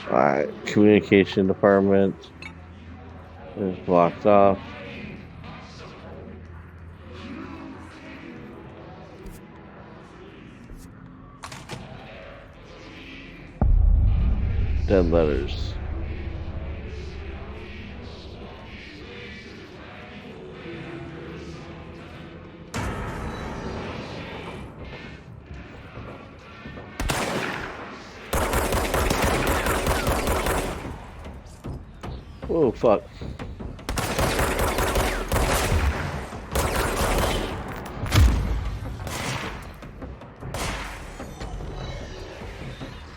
Alright, communication department is blocked off. Dead letters. Oh, fuck.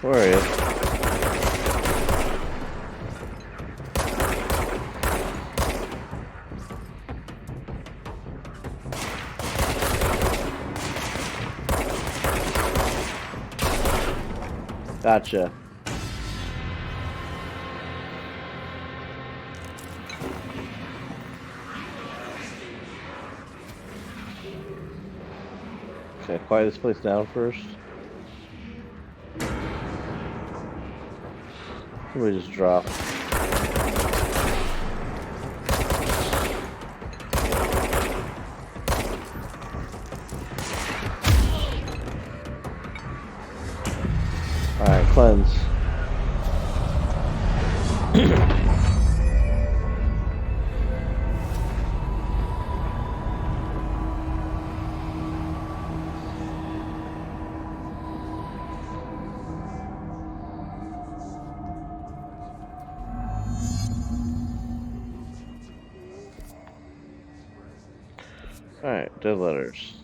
Where are you? Gotcha. Okay, quiet this place down first. We just drop. Alright, cleanse. Alright, dead letters.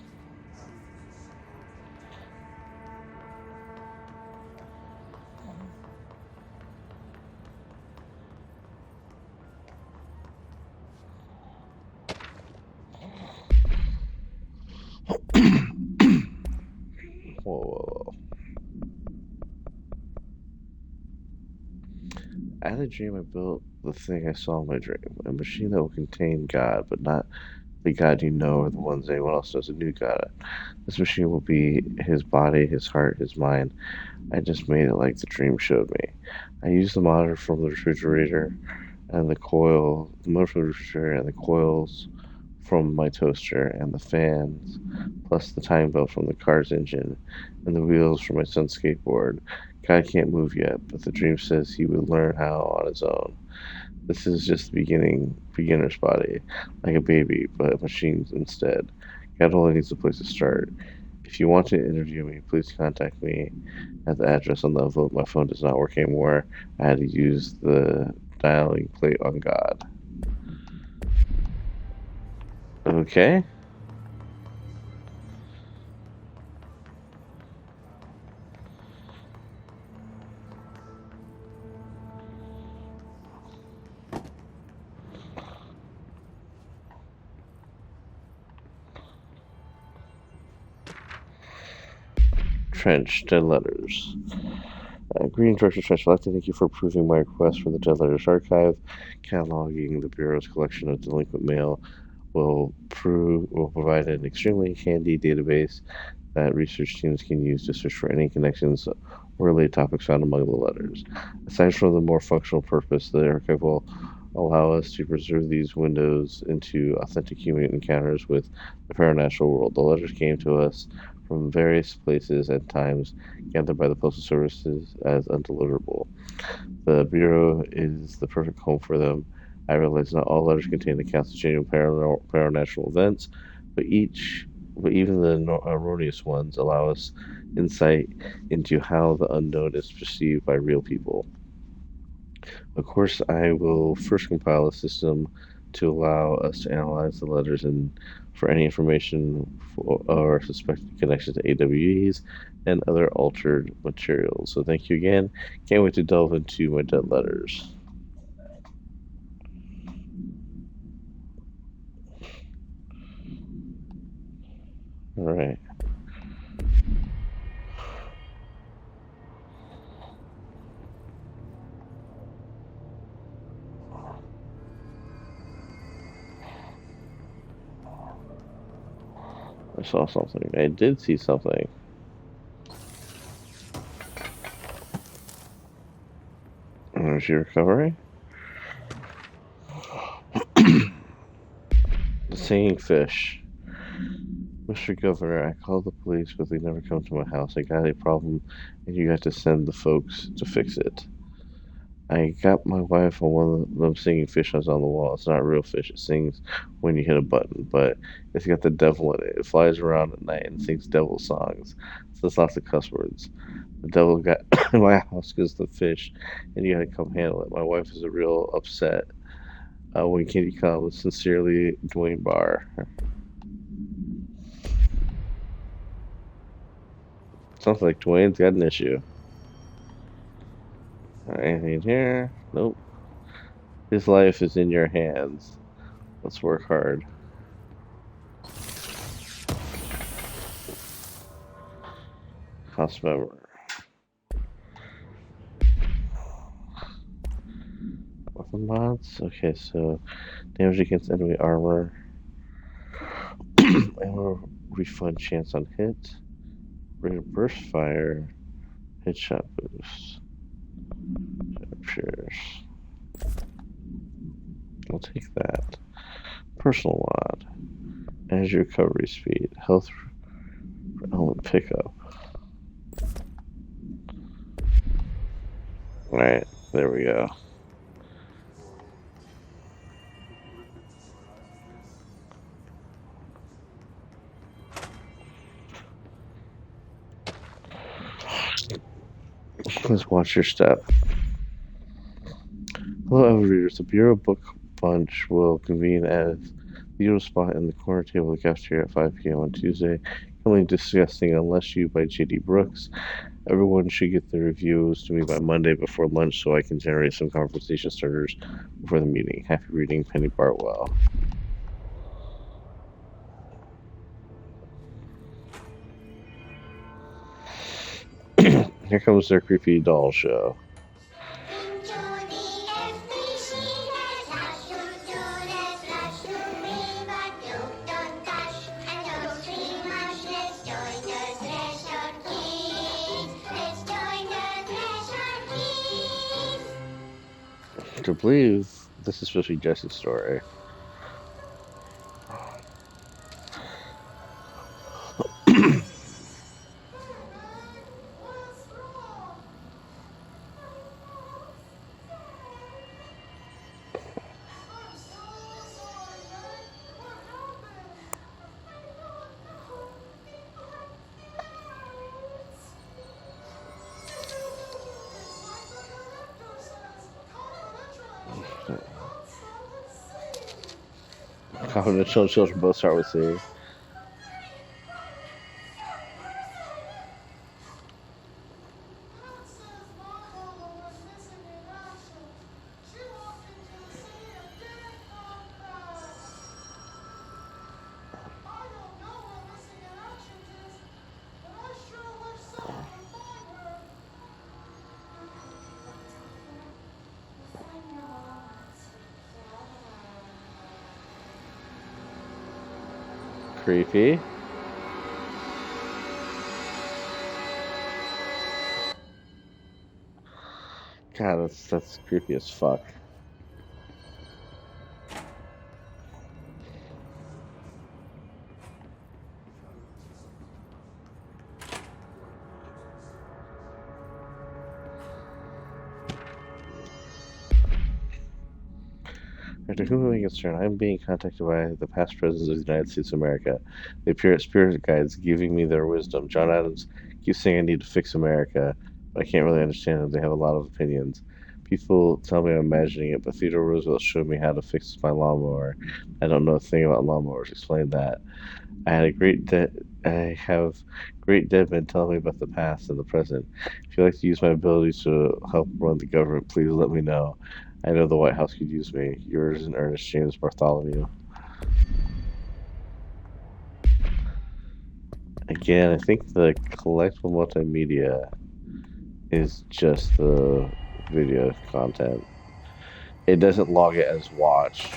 Whoa. I had a dream I built the thing I saw in my dream. A machine that will contain God, but not the God you know or the ones anyone else knows, a new God. This machine will be his body, his heart, his mind. I just made it like the dream showed me. I used the monitor from the refrigerator and the motor from the refrigerator and the coils from my toaster and the fans, plus the time belt from the car's engine and the wheels from my son's skateboard. God can't move yet, but the dream says he would learn how on his own. This is just the beginner's body, like a baby, but a machine instead. God only needs a place to start. If you want to interview me, please contact me at the address on the envelope. My phone does not work anymore. I had to use the dialing plate on God. Okay. Trench, Dead Letters. Green Director Trench, I'd like to thank you for approving my request for the Dead Letters Archive. Cataloging the Bureau's collection of delinquent mail will provide an extremely handy database that research teams can use to search for any connections or related topics found among the letters. Aside from the more functional purpose, the archive will allow us to preserve these windows into authentic human encounters with the paranatural world. The letters came to us from various places and times, gathered by the Postal Services as undeliverable. The Bureau is the perfect home for them. I realize not all letters contain accounts of genuine paranatural events, but even the erroneous ones allow us insight into how the unknown is perceived by real people. Of course, I will first compile a system to allow us to analyze the letters and for any information or suspected connection to AWEs and other altered materials. So thank you again. Can't wait to delve into my dead letters. All right. I saw something. I did see something. There's your recovery. The singing fish. Mr. Governor, I called the police, but they never come to my house. I got a problem, and you got to send the folks to fix it. I got my wife on one of them singing fish that's on the wall. It's not a real fish. It sings when you hit a button, but it's got the devil in it. It flies around at night and sings devil songs. So it's lots of cuss words. The devil got in my house because the fish, and you had to come handle it. My wife is a real upset when Kitty comes. Sincerely, Dwayne Barr. Sounds like Dwayne's got an issue. Anything here? Nope. His life is in your hands. Let's work hard. House member. Weapon mods? Okay, so damage against enemy armor. Ammo refund chance on hit. Rate of burst fire. Headshot boost. Captures. I'll take that. Personal mod. Energy recovery speed. Health element pickup. Alright, there we go. Let's watch your step. Hello, readers. The Bureau Book Bunch will convene at the usual spot in the corner table of the cafeteria at 5 p.m. on Tuesday. Currently discussing Unless You by J.D. Brooks. Everyone should get the reviews to me by Monday before lunch so I can generate some conversation starters before the meeting. Happy reading, Penny Bartwell. Here comes their creepy doll show. To believe this is supposed to be Jesse's story. Confidential children both start with C. Creepy. God, that's creepy as fuck. To whom am I concerned? I'm being contacted by the past presidents of the United States of America. They appear as spirit guides, giving me their wisdom. John Adams keeps saying I need to fix America, but I can't really understand them. They have a lot of opinions. People tell me I'm imagining it, but Theodore Roosevelt showed me how to fix my lawnmower. I don't know a thing about lawnmowers. Explain that. I have great dead men telling me about the past and the present. If you'd like to use my abilities to help run the government, please let me know. I know the White House could use me. Yours in earnest, James Bartholomew. Again, I think the collectible multimedia is just the video content. It doesn't log it as watch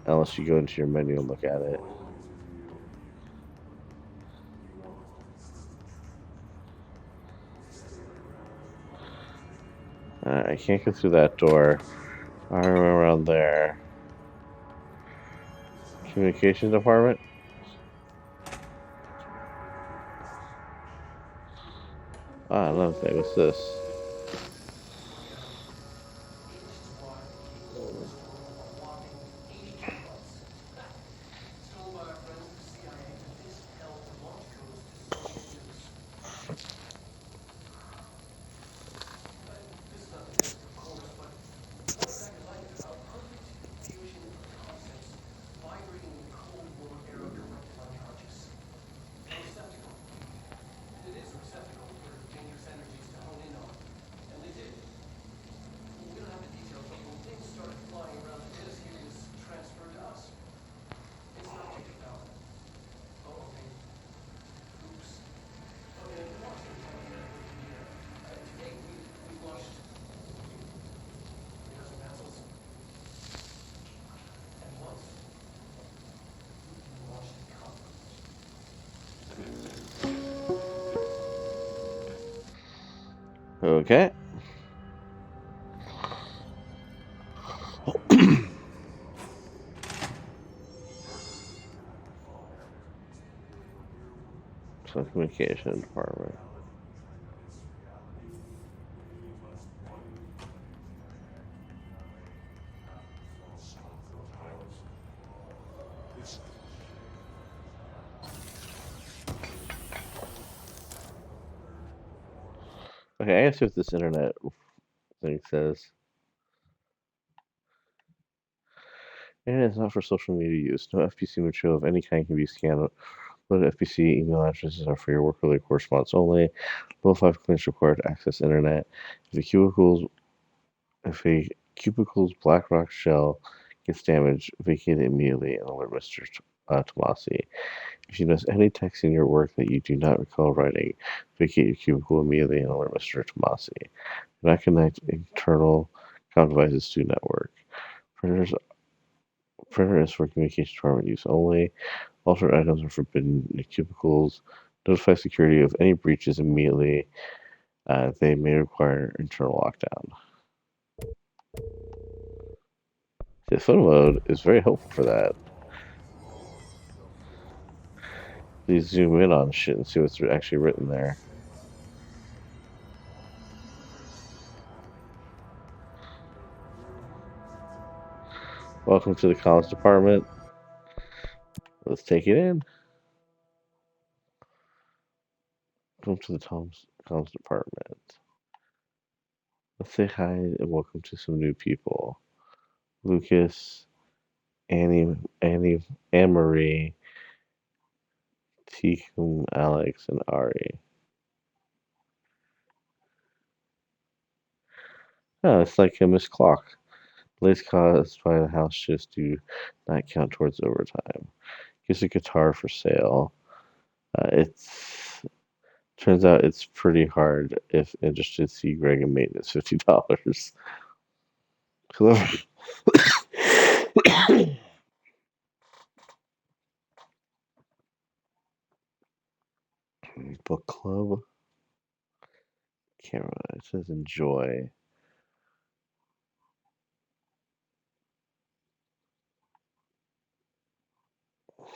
unless you go into your menu and look at it. I can't go through that door. I'm around there. Communications department? Ah, another thing. What's this? Okay. So communication department. Okay, I gotta see what this internet thing says. Internet is not for social media use. No FPC material of any kind can be scanned. Loaded FPC email addresses are for your work-related correspondence only. Level 5 clearance required to access internet. If a cubicle's BlackRock shell gets damaged, vacate it immediately and alert Mr. Tomasi. If you notice any text in your work that you do not recall writing, vacate your cubicle immediately and alert Mr. Tomasi. Do not connect internal comm devices to network. Printers Printer is for communication department use only. Altered items are forbidden in cubicles. Notify security of any breaches immediately. They may require internal lockdown. The photo mode is very helpful for that. Please zoom in on shit and see what's actually written there. Welcome to the comms department. Let's take it in. Welcome to the comms department. Let's say hi and welcome to some new people. Lucas, Anne Marie, Tikum, Alex, and Ari. Oh, it's like a missed clock. Delays caused by the house shifts do not count towards overtime. Here's a guitar for sale. It's turns out it's pretty hard. If interested, see Greg and maintenance, $50. Whoever Book club. Camera. It says enjoy.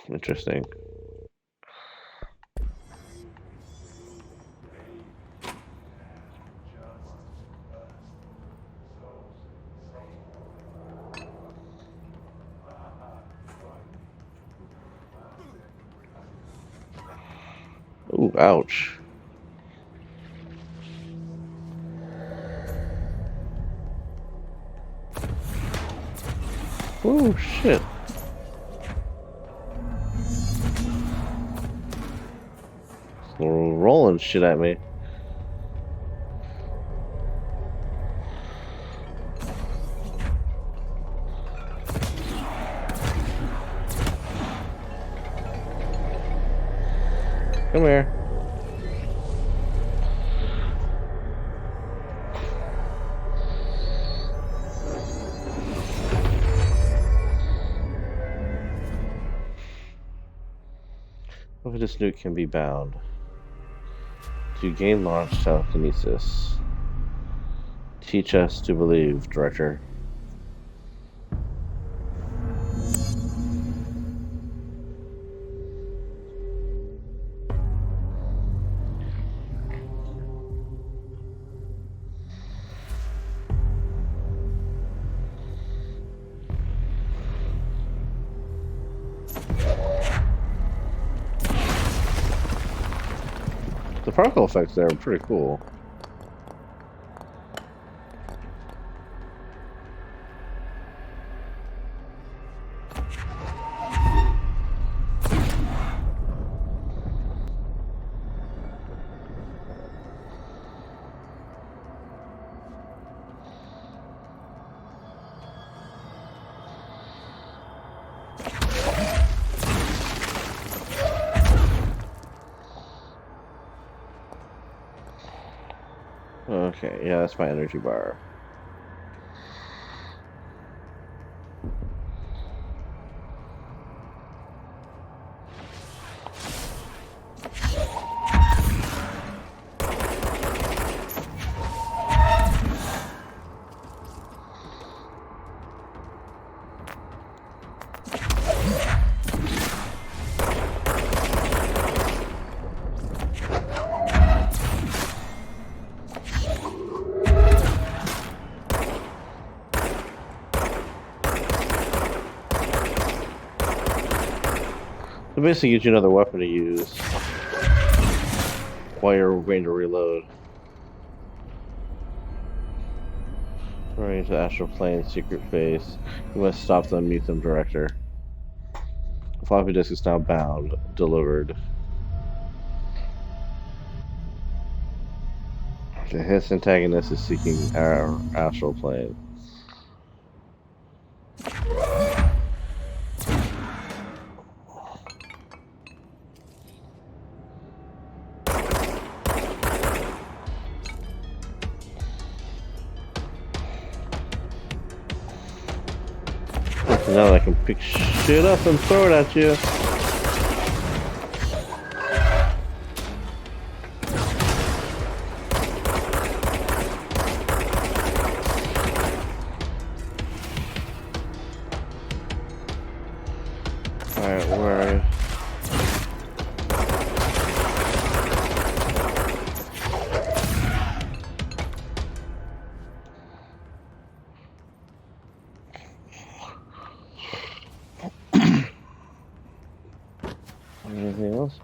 Interesting. Ooh, ouch. Oh shit. Rolling shit at me. Come here. What if this nuke can be bound? To gain launch telekinesis. Teach us to believe, Director. The particle effects there are pretty cool. Okay, yeah, that's my energy bar. It basically gives you another weapon to use while you're going to reload. Going to Astral Plane's secret base. You must stop them, mute them, Director. The floppy disk is now bound. Delivered. His antagonist is seeking our Astral Plane. So now I can pick shit up and throw it at you. Alright, where are you? Anything else?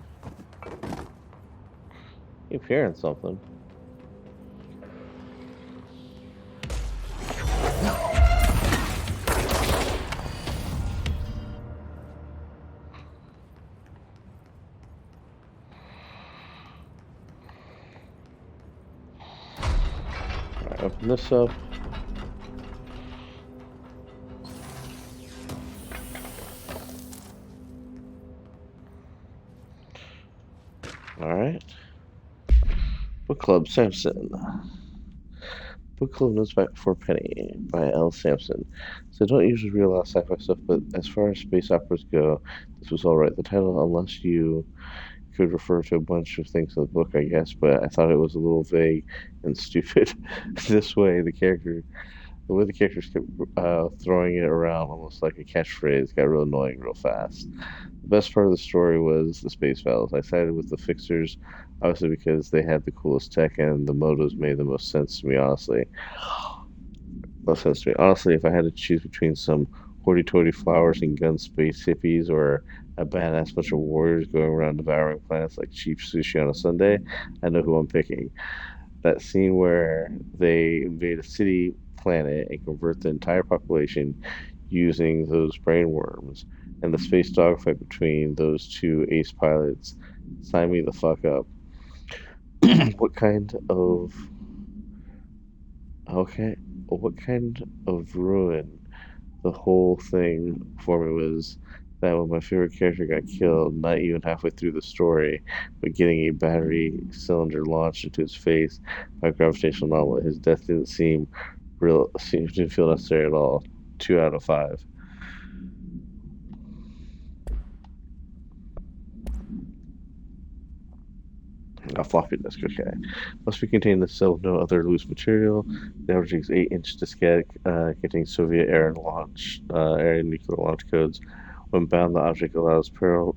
Keep hearing something. Alright, open this up. Alright. Book Club Samson. Book Club Notes for a Penny by L. Sampson. So I don't usually read a lot of sci-fi stuff, but as far as space operas go, this was alright. The title, Unless You could refer to a bunch of things in the book, I guess, but I thought it was a little vague and stupid. This way, the way the characters kept throwing it around almost like a catchphrase got real annoying real fast. The best part of the story was the space battles. I sided with the fixers, obviously because they had the coolest tech and the motos made the most sense to me, honestly. Most sense to me. Honestly, if I had to choose between some hoity-toity flowers and gun space hippies or a badass bunch of warriors going around devouring planets like cheap sushi on a Sunday, I know who I'm picking. That scene where they invade a city planet and convert the entire population using those brain worms, and the space dogfight between those two ace pilots, sign me the fuck up. What kind of okay, what kind of ruin the whole thing for me was that when my favorite character got killed, not even halfway through the story, but getting a battery cylinder launched into his face by a gravitational anomaly, his death didn't feel necessary at all. 2 out of 5. A floppy disk, okay. Must be contained in the cell with no other loose material. The average 8-inch diskette containing Soviet air and nuclear launch codes. When bound, the object allows para,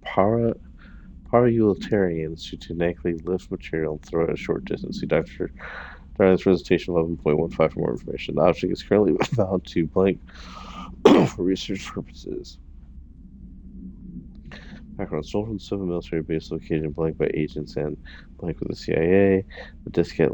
para-utilitarians to kinetically lift material and throw it a short distance. See Dr. Darling's presentation 11.15 for more information. The object is currently bound to blank for research purposes. Background: stolen from the Soviet military base located in blank by agents and blank with the CIA. The diskette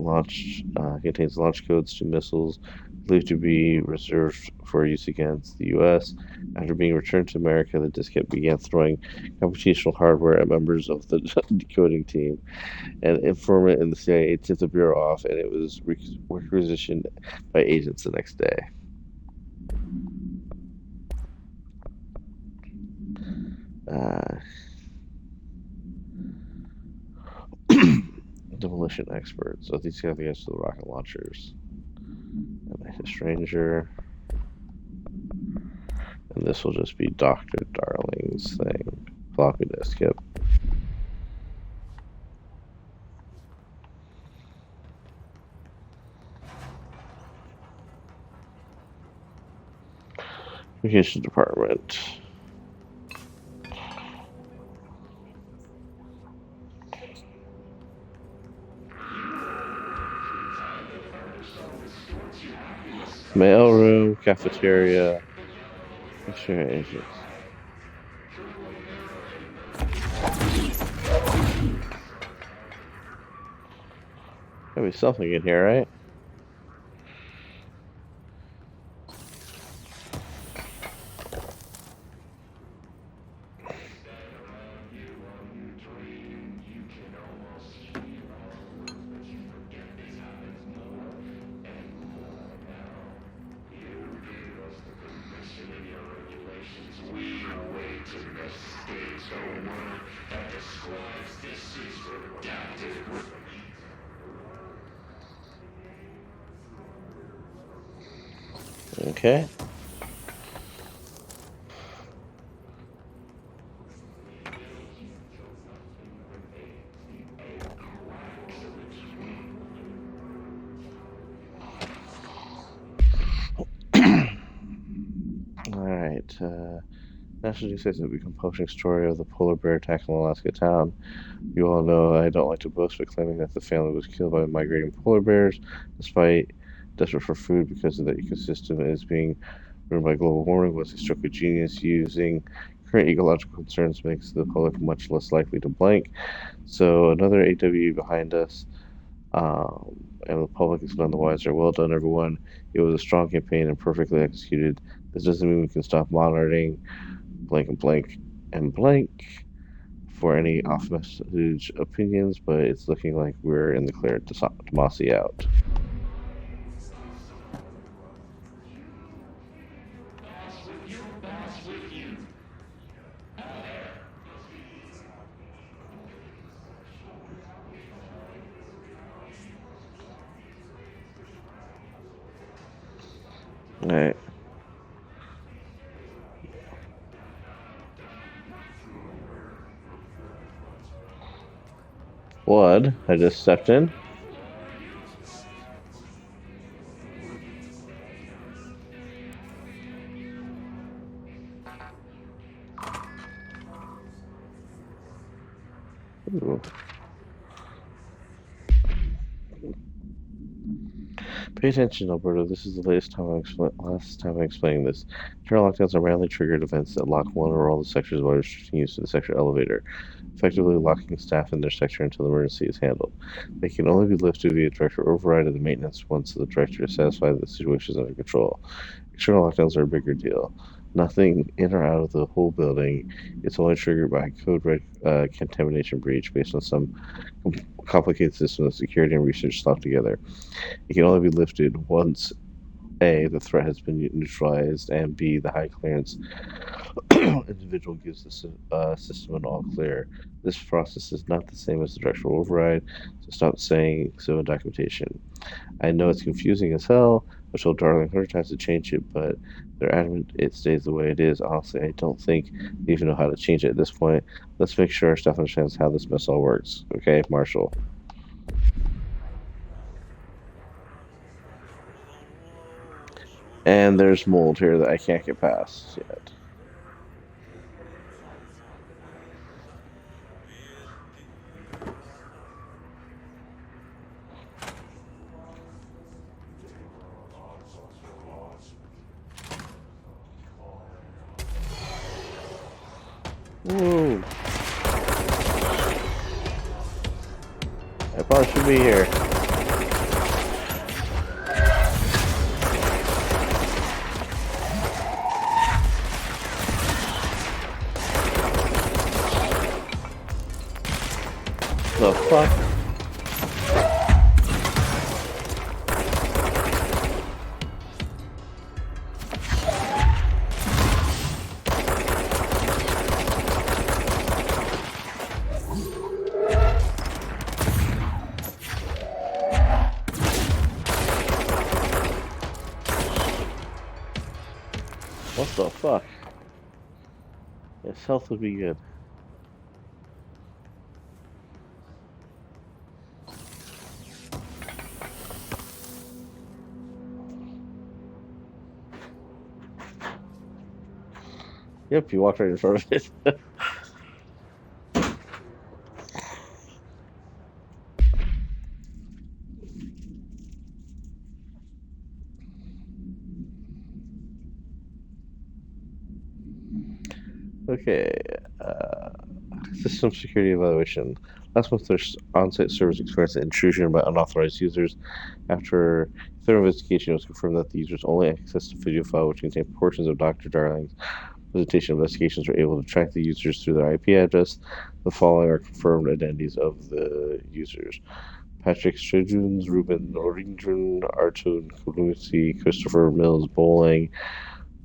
contains launch codes to missiles believed to be reserved for use against the U.S. After being returned to America, the diskette began throwing computational hardware at members of the decoding team. An informant in the CIA tipped the bureau off, and it was requisitioned by agents the next day. Uh, Demolition experts. So these guys are the answer to the rocket launchers. And a stranger. And this will just be Dr. Darling's thing. Floppy disk, yep. Communications department. Mail room, cafeteria, extra agents. Gotta be something in here, right? Okay. Alright, National News says that we become publishing story of the polar bear attack in Alaska town. You all know I don't like to boast, but claiming that the family was killed by migrating polar bears, despite desperate for food because of the ecosystem is being ruined by global warming, was a stroke of genius. Using current ecological concerns makes the public much less likely to blank. So another AWE behind us, and the public is none the wiser. Well done, everyone. It was a strong campaign and perfectly executed. This doesn't mean we can stop monitoring blank and blank and blank for any off-message opinions, but it's looking like we're in the clear. Tomasi out. Alright. What? I just stepped in? Ooh. Pay attention, Alberto. This is the last time I'm explaining this. Internal lockdowns are randomly triggered events that lock one or all the sectors while restricting use of the sector elevator, effectively locking staff in their sector until the emergency is handled. They can only be lifted via director override of the maintenance once the director is satisfied that the situation is under control. External lockdowns are a bigger deal. Nothing in or out of the whole building. It's only triggered by a code red contamination breach based on some complicated system of security and research slapped together. It can only be lifted once A, the threat has been neutralized, and B, the high clearance individual gives the system an all clear. This process is not the same as the directional override, so stop saying so in documentation. I know it's confusing as hell. I told Darling 100 times to change it, but they're adamant it stays the way it is. Honestly, I don't think they even know how to change it at this point. Let's make sure our staff understands how this mess all works. Okay, Marshall. And there's mold here that I can't get past yet. Woo! I probably should be here. The fuck? What the fuck? Yes, health would be good. Yep, you walked right in front of it. Okay, uh, system security evaluation. Last month, there's on-site servers experienced an intrusion by unauthorized users. After thorough investigation, it was confirmed that the users only accessed a video file which contained portions of Dr. Darling's presentation. Investigations were able to track the users through their IP address. The following are confirmed identities of the users: Patrick Strajuns, Ruben Norindran, Artun Kulusi, Christopher Mills Bowling,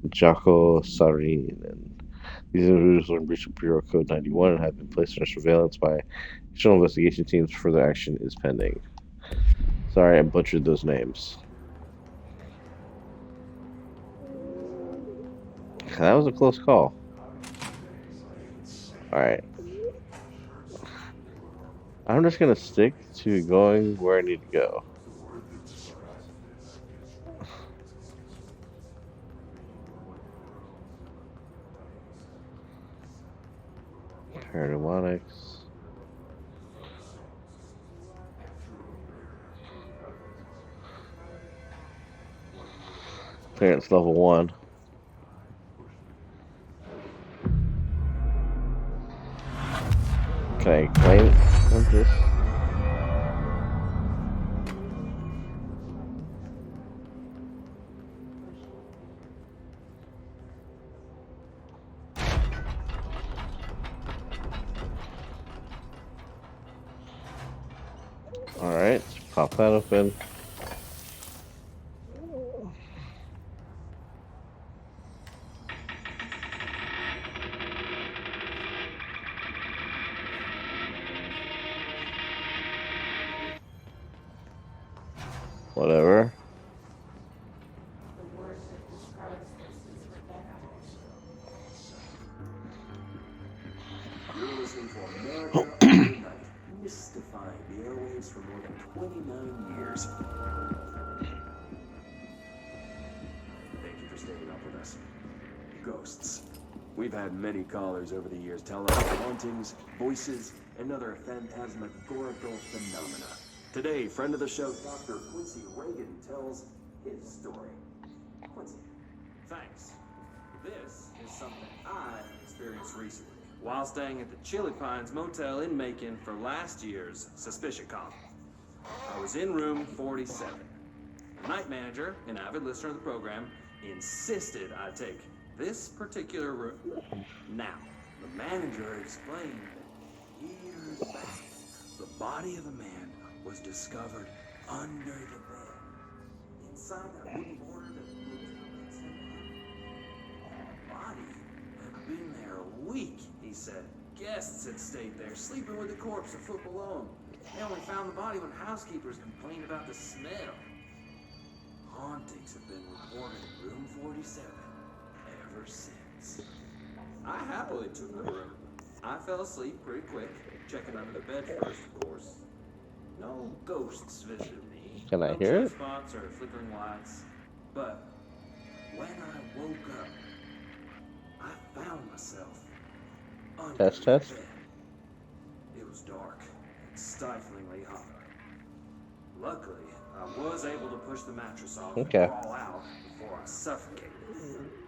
Jaco Sarinen. These individuals were in breach of Bureau Code 91 and have been placed under surveillance by external investigation teams. Further action is pending. Sorry, I butchered those names. That was a close call. Alright. I'm just gonna stick to going where I need to go. Paramnemonics. Clearance level 1. Can I claim this? Alright, pop that open. Whatever. You're listening to America All Night, mystifying place for more than 29 years. Thank you for staying up with us. Ghosts. We've had many callers over the years tell us of hauntings, voices, and other phantasmagorical phenomena. Today, friend of the show, Dr. Quincy Reagan, tells his story. Quincy, thanks. This is something I experienced recently while staying at the Chili Pines Motel in Macon for last year's Suspicion Con. I was in room 47. The night manager, an avid listener of the program, insisted I take this particular room. Now, the manager explained that years back, the body of a man was discovered under the bed, inside that wooden border that the body had been there a week, he said. Guests had stayed there, sleeping with the corpse a foot below him. They only found the body when housekeepers complained about the smell. Hauntings have been reported in room 47 ever since. I happily took the room. I fell asleep pretty quick, checking under the bed first, of course. No ghosts visited me. Can I no hear check it? spots or flickering lights. But when I woke up, I found myself under Test. the bed. It was dark and stiflingly hot. Luckily, I was able to push the mattress off Okay. and crawl out before I suffocated.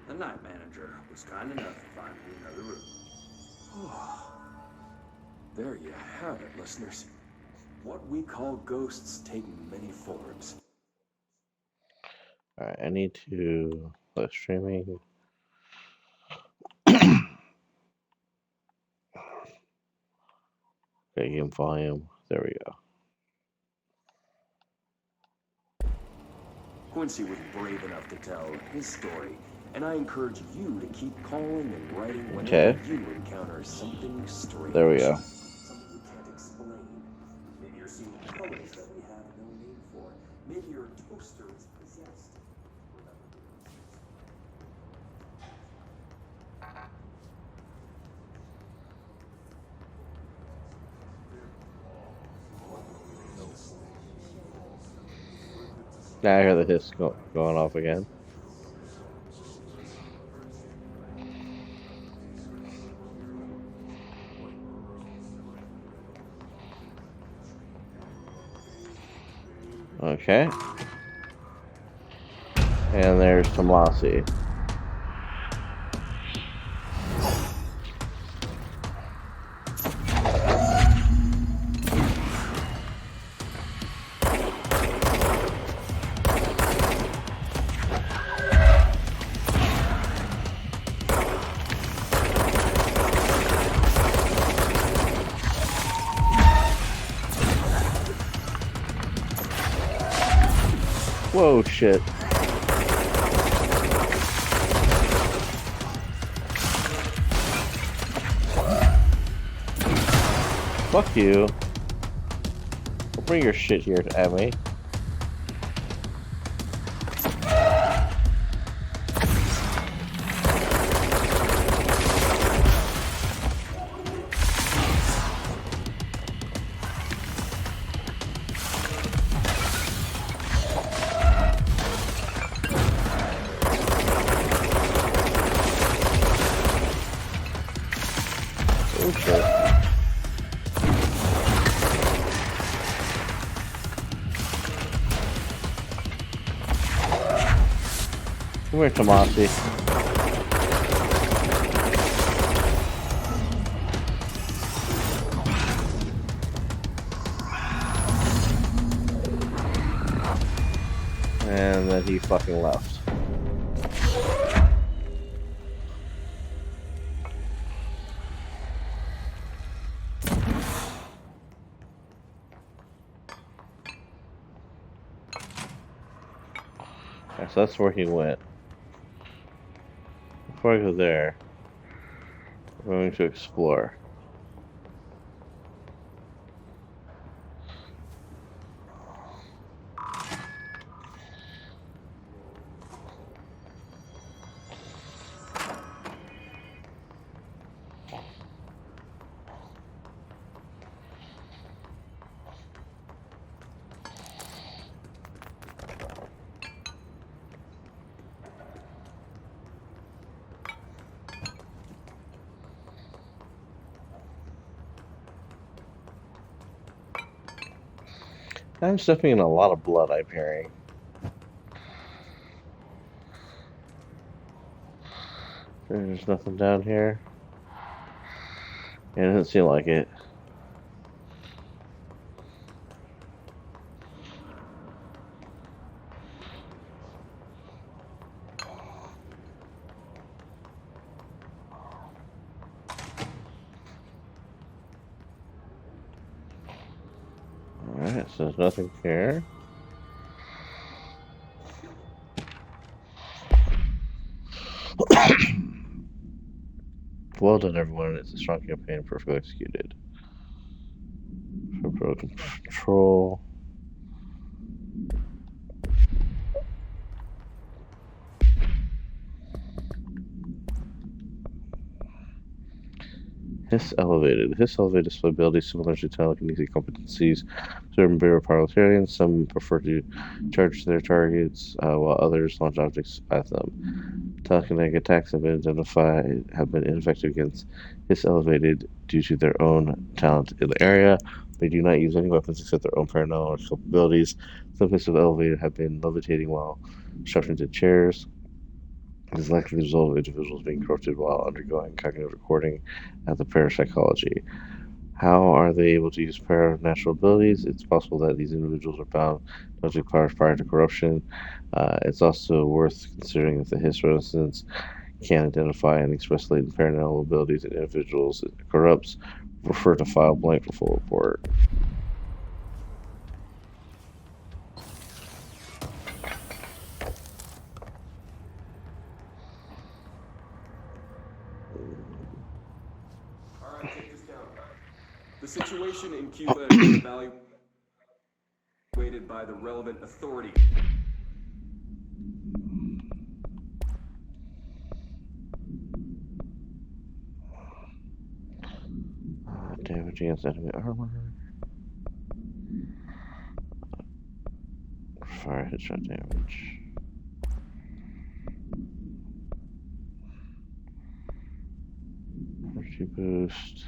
The night manager was kind enough to find me another room. There you have it, listeners. What we call ghosts take many forms. Alright, I need to close streaming. Okay, game volume. There we go. Quincy was brave enough to tell his story, and I encourage you to keep calling and writing whenever Okay. you encounter something strange. There we go. Something you can't explain. Maybe you're seeing colors that we have no name for. Maybe your toaster is possessed. Now I hear the hiss going off again. Okay. And there's Tomasi. Whoa, shit. Fuck you. Don't bring your shit here at me. Oh shit. Come here, Tomasi. And then he fucking left. Okay, so that's where he went. Before I go there, we're going to explore. I'm stepping in a lot of blood, I'm hearing. There's nothing down here. Yeah, it doesn't seem like it. Alright, so there's nothing here. Well done, everyone. It's a strong campaign, perfectly executed. For broken control. Hiss elevated. Hiss elevated display abilities similar to telekinetic competencies. Certain Bureau parliamentarians, some prefer to charge their targets, while others launch objects at them. Telekinetic attacks have been ineffective against Hiss elevated due to their own talent in the area. They do not use any weapons except their own paranormal abilities. Some Hiss elevated have been levitating while strapped into chairs. This is likely the result of individuals being corrupted while undergoing cognitive recording at the parapsychology. How are they able to use paranatural abilities? It's possible that these individuals are bound to magic powers prior to corruption. It's also worth considering that the Hiss Resonance can identify and express latent paranormal abilities in individuals it corrupts. Refer to file blank for full report. Alright, take this down. The situation in Cuba has been evaluated by the relevant authority. Damage against enemy armor. Fire headshot damage. Energy boost.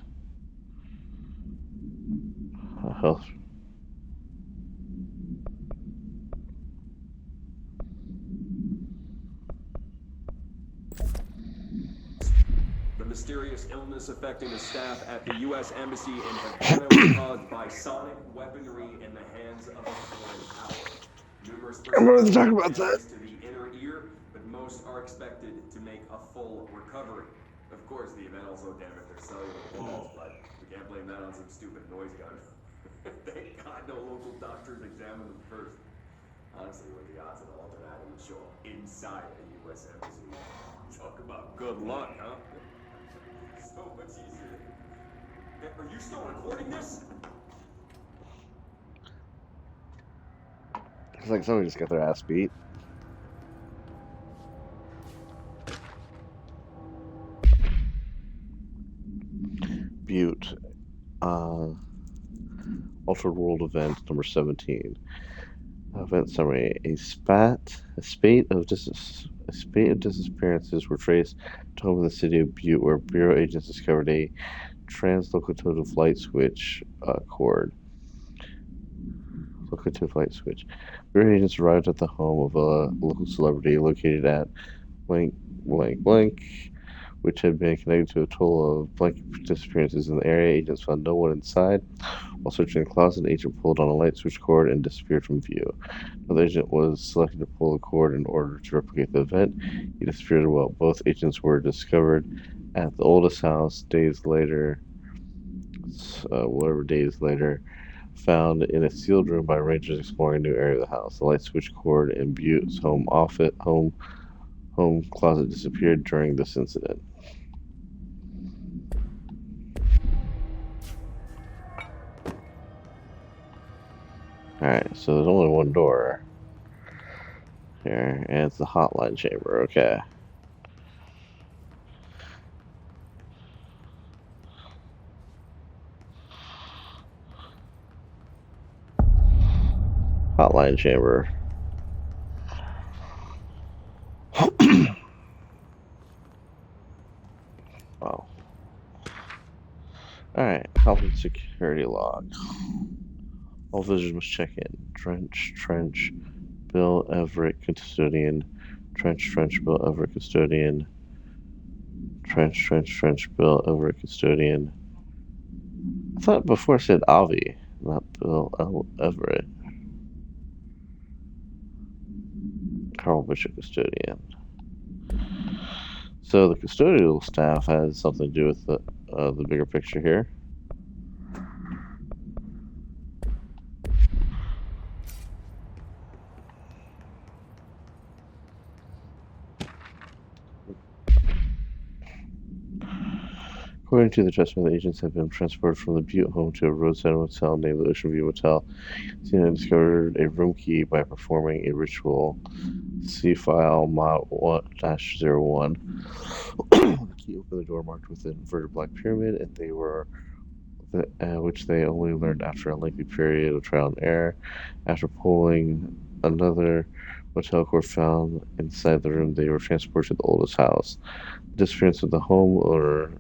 Health. The mysterious illness affecting the staff at the U.S. Embassy in Havana was caused by sonic weaponry in the hands of a foreign power. Numerous I'm going to talk personnel about that. damage to the inner ear, but most are expected to make a full recovery. Of course, the event also damaged their cellular walls, but we can't blame that on some stupid noise gun. Thank God no local doctors examined them first. Honestly, what the odds that an alternate item would show up inside a U.S. Embassy? Talk about good luck, huh? So much easier. Are you still recording this? It's like somebody just got their ass beat. Butte. Altered World Event number 17. Event summary: a spate of disappearances were traced to home in the city of Butte, where Bureau agents discovered a translocative light switch cord. Locative light switch. Bureau agents arrived at the home of a local celebrity located at blank blank blank, which had been connected to a total of blank disappearances in the area. Agents found no one inside. While searching the closet, an agent pulled on a light switch cord and disappeared from view. Another agent was selected to pull the cord in order to replicate the event. He disappeared while both agents were discovered at the oldest house days later, found in a sealed room by rangers exploring a new area of the house. The light switch cord in Butte's home closet disappeared during this incident. Alright, so there's only one door here, and it's the hotline chamber, okay. Hotline chamber. Wow. Alright, health and security log. All visitors must check in. Trench, Bill Everett, custodian. Trench, Bill Everett, custodian. Trench, Bill Everett, custodian. I thought before it said Avi, not Bill Everett. Carl Bishop, custodian. So the custodial staff has something to do with the bigger picture here. According to the testimony, the agents have been transported from the Butte home to a roadside motel named the Ocean View Motel. Seen and discovered a room key by performing a ritual. See file mod 1-01. The key opened the door marked with an inverted black pyramid, and they were which they only learned after a lengthy period of trial and error. After pulling another motel cord found inside the room, they were transported to the oldest house. The disappearance of the home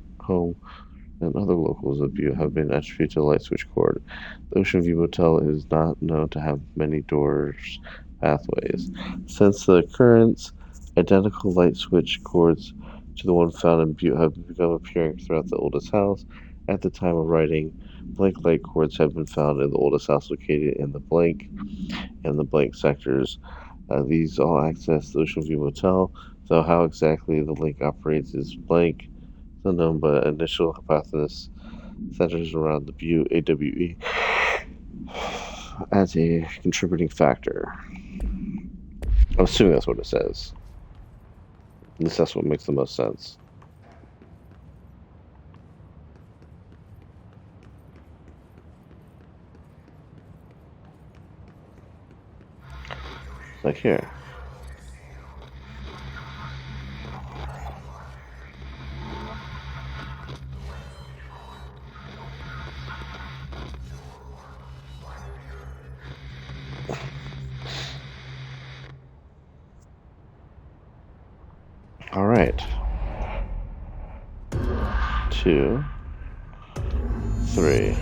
and other locals of Butte have been attributed to the light switch cord. The Ocean View Motel is not known to have many doors, pathways. Since the occurrence, identical light switch cords to the one found in Butte have begun appearing throughout the oldest house. At the time of writing, blank light cords have been found in the oldest house located in the blank and the blank sectors. These all access the Ocean View Motel, though how exactly the link operates is blank. It's unknown, but initial hypothesis centers around the Butte AWE as a contributing factor. I'm assuming that's what it says. At least that's what makes the most sense. Like here. All right. 2, 3.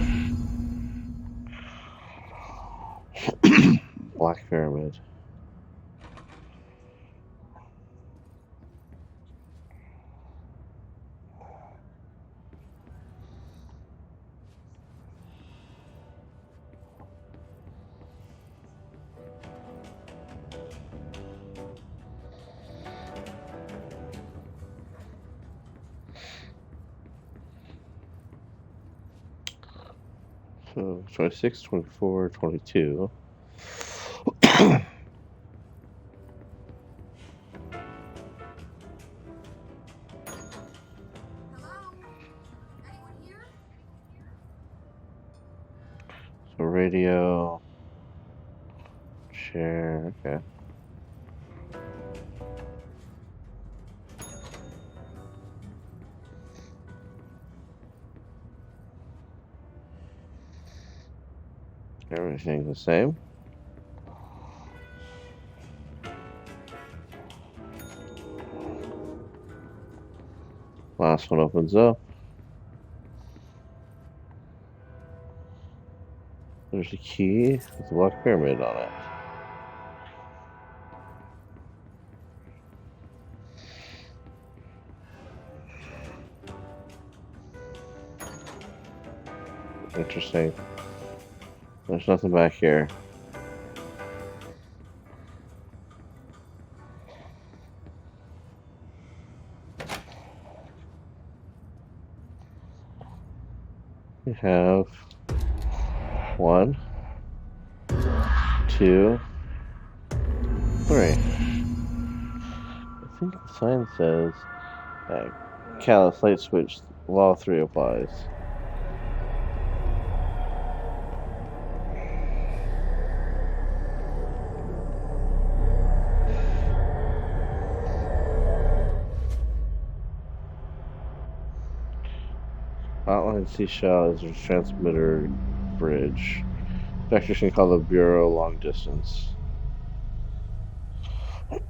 Black pyramid. So 26, 24, 22. Hello? Anyone here? So radio, chair, okay. Everything the same. Last one opens up. There's a key with a black pyramid on it. Interesting. There's nothing back here. We have 1, 2, 3. I think the sign says Callus light switch law 3 applies. Outline seashell is a transmitter bridge. Vectors can call the Bureau long distance.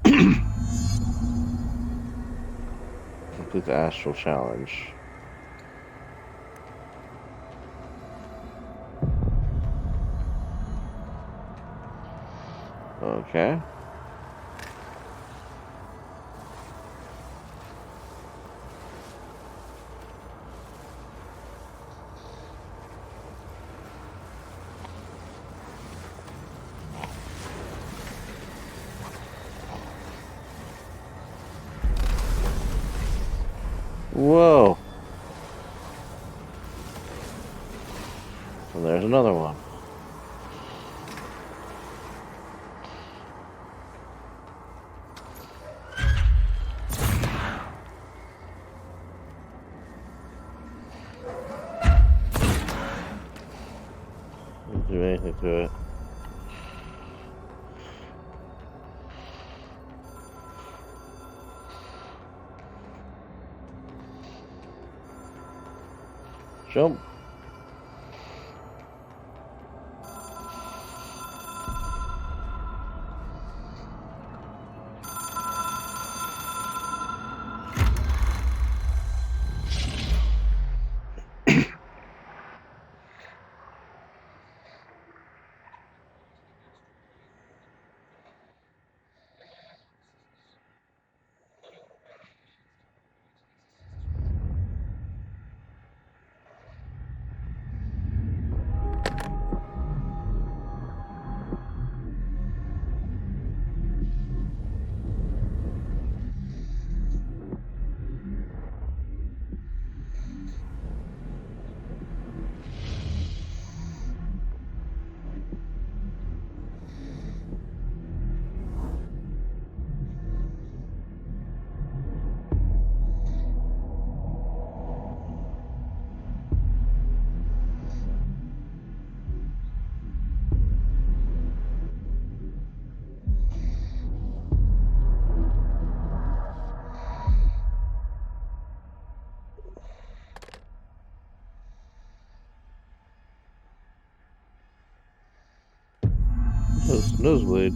Complete the astral challenge. Okay. Whoa. And there's another one. Didn't do anything to it. Jump. Nosebleed.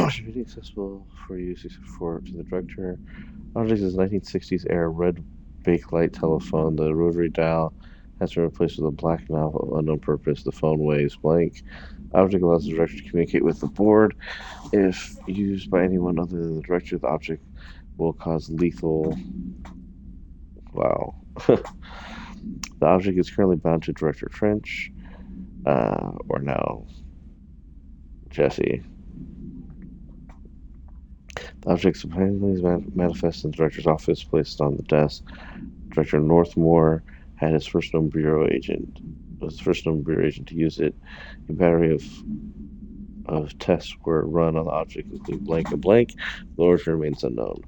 Should be accessible for use except for to the director. Object is 1960s era red bakelite telephone. The rotary dial has been replaced with a black knob of unknown purpose. The phone waves blank. Object allows the director to communicate with the board. If used by anyone other than the director, the object will cause lethal. Wow. The object is currently bound to Director Trench, or now Jesse. The object supposedly manifests in the director's office, placed on the desk. Director Northmore had his first known bureau agent. Was the first known bureau agent to use it. A battery of tests were run on the object, including blank and blank. The origin remains unknown.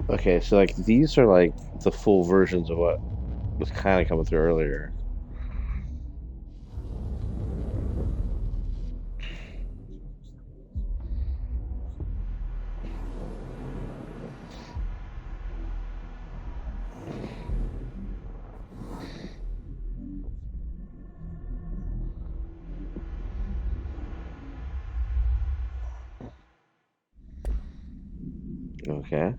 Okay, so like these are like the full versions of what was kind of coming through earlier. Okay.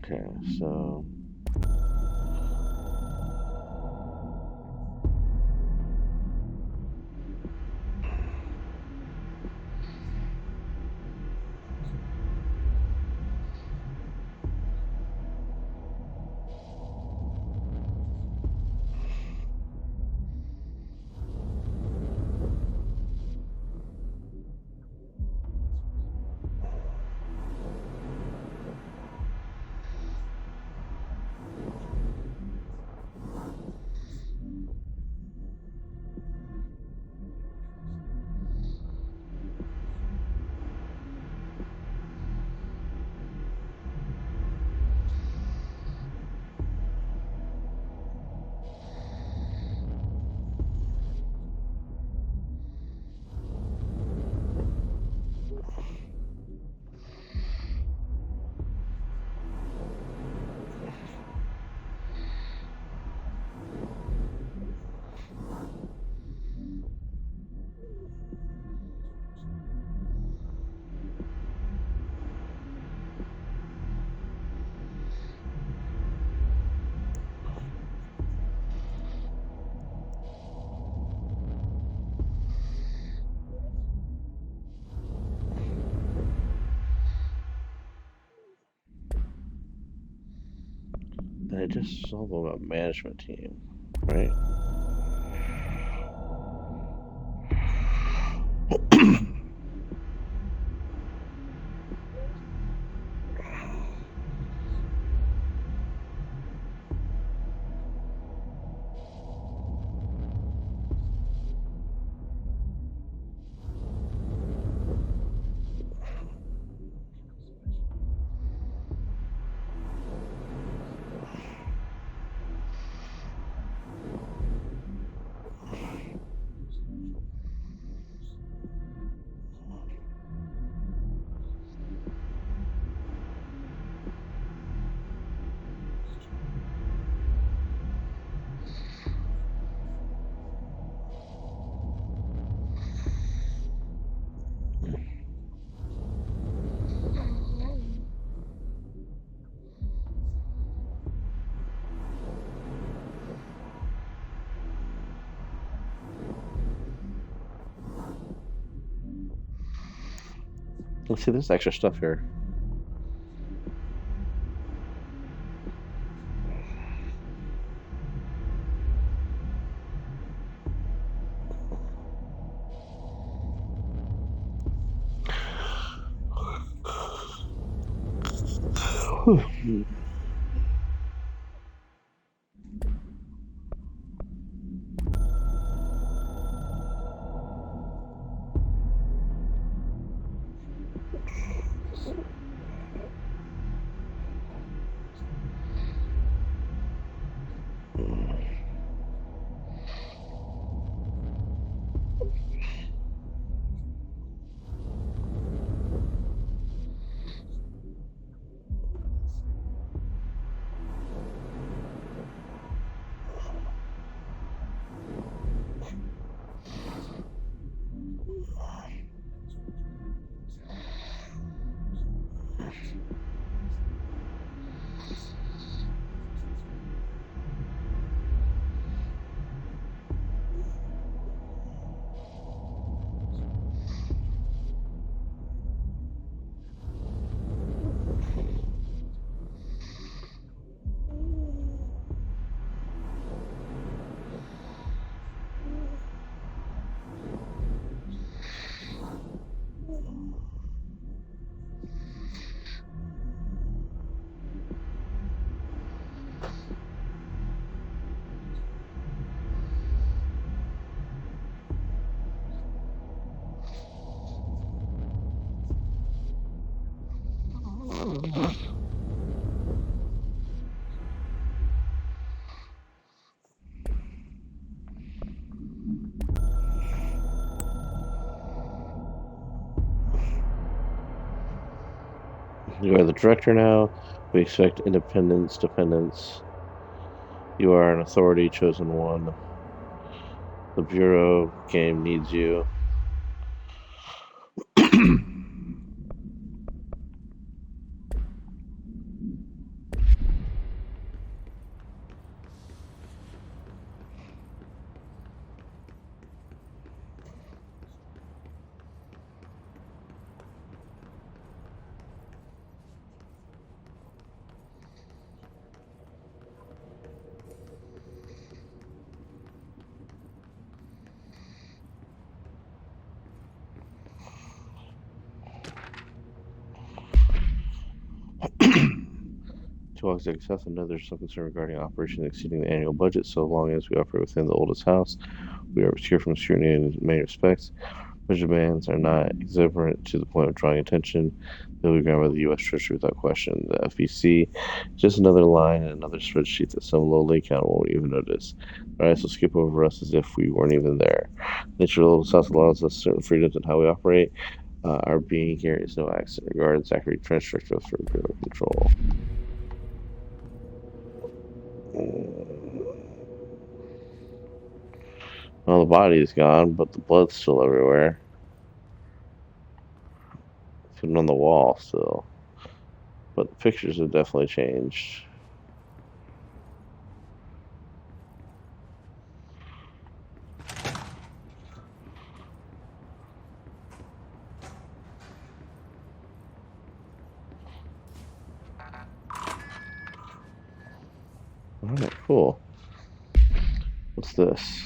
Okay, so I just saw about management team, right? Let's see, there's extra stuff here. You are the director now. We expect independence, dependence. You are an authority, chosen one. The Bureau game needs you. To all executive staff, and know there's some concern regarding operations exceeding the annual budget. So long as we operate within the oldest house, we are secure from scrutiny in many respects. Budget demands are not exuberant to the point of drawing attention. They'll be granted by the U.S. Treasury without question. The FBC, just another line in another spreadsheet that some lowly account won't even notice. Our eyes will skip over us as if we weren't even there. Nature of the oldest house allows us certain freedoms in how we operate. Our being here is no accident. Regard Zachary Trench, Director for Bureau Control. Well, the body is gone, but the blood's still everywhere. It's even on the wall still. But the pictures have definitely changed. Alright, cool. What's this?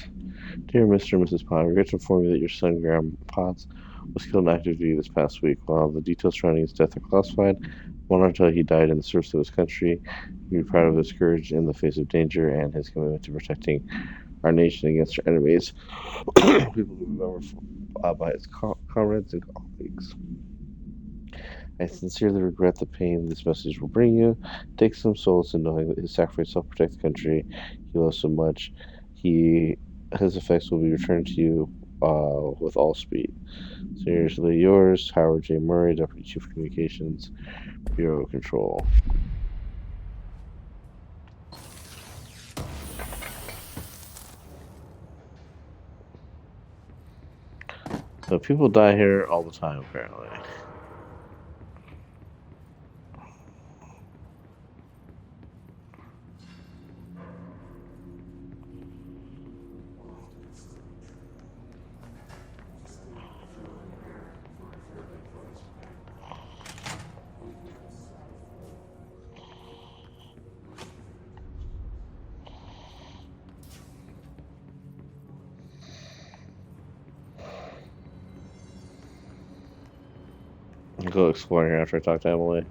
Dear Mr. and Mrs. Pond, I regret to inform you that your son, Graham Potts, was killed in active duty this past week. While the details surrounding his death are classified, I want to tell you he died in the service of his country. He'd be proud of his courage in the face of danger and his commitment to protecting our nation against our enemies. People who remember by his comrades and colleagues. I sincerely regret the pain this message will bring you. Take some solace in knowing that his sacrifice to help protect the country he loves so much. His effects will be returned to you with all speed. Seriously yours, Howard J. Murray, Deputy Chief of Communications, Bureau of Control. So people die here all the time, apparently. I'll go exploring here after I talk to Emily.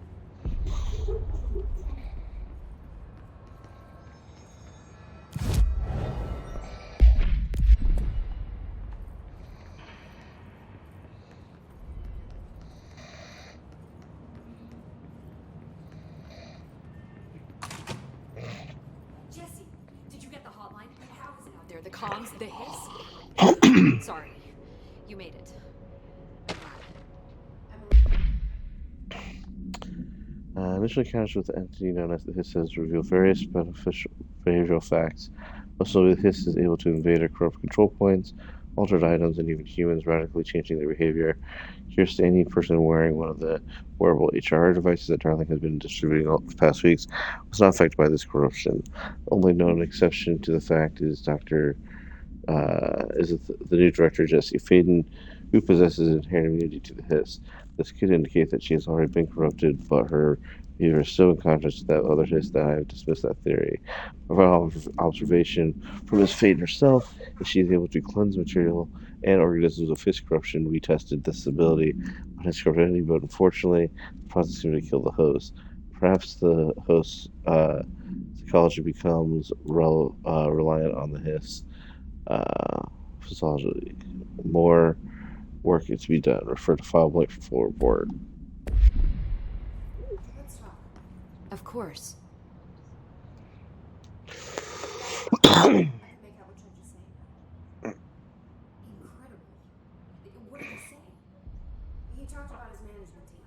Jesse, did you get the hotline? How is it out there? The comms, the hiss? Sorry. You made it. Initial encounters with the entity known as the Hiss has revealed various beneficial behavioral facts. Also, the Hiss is able to invade or corrupt control points. altered items, and even humans radically changing their behavior. Here's to any person wearing one of the wearable HRR devices that Darling has been distributing all the past weeks was not affected by this corruption. The only known exception to the fact is the new director, Jesse Faden, who possesses inherent immunity to the hiss. This could indicate that she has already been corrupted, but her behavior is so unconscious that other hiss that I have dismissed that theory. My final observation from Ms. Faden herself is she is able to cleanse material and organisms of hiss corruption. We tested this ability on his corrupt entity, but unfortunately, the process seemed to kill the host. Perhaps the host's psychology becomes reliant on the hiss uh, physiology. More work is to be done. Refer to file blank for full report. Let's talk. Of course. I can make out what you're just saying. Incredible. What did he say? He talked about his management team.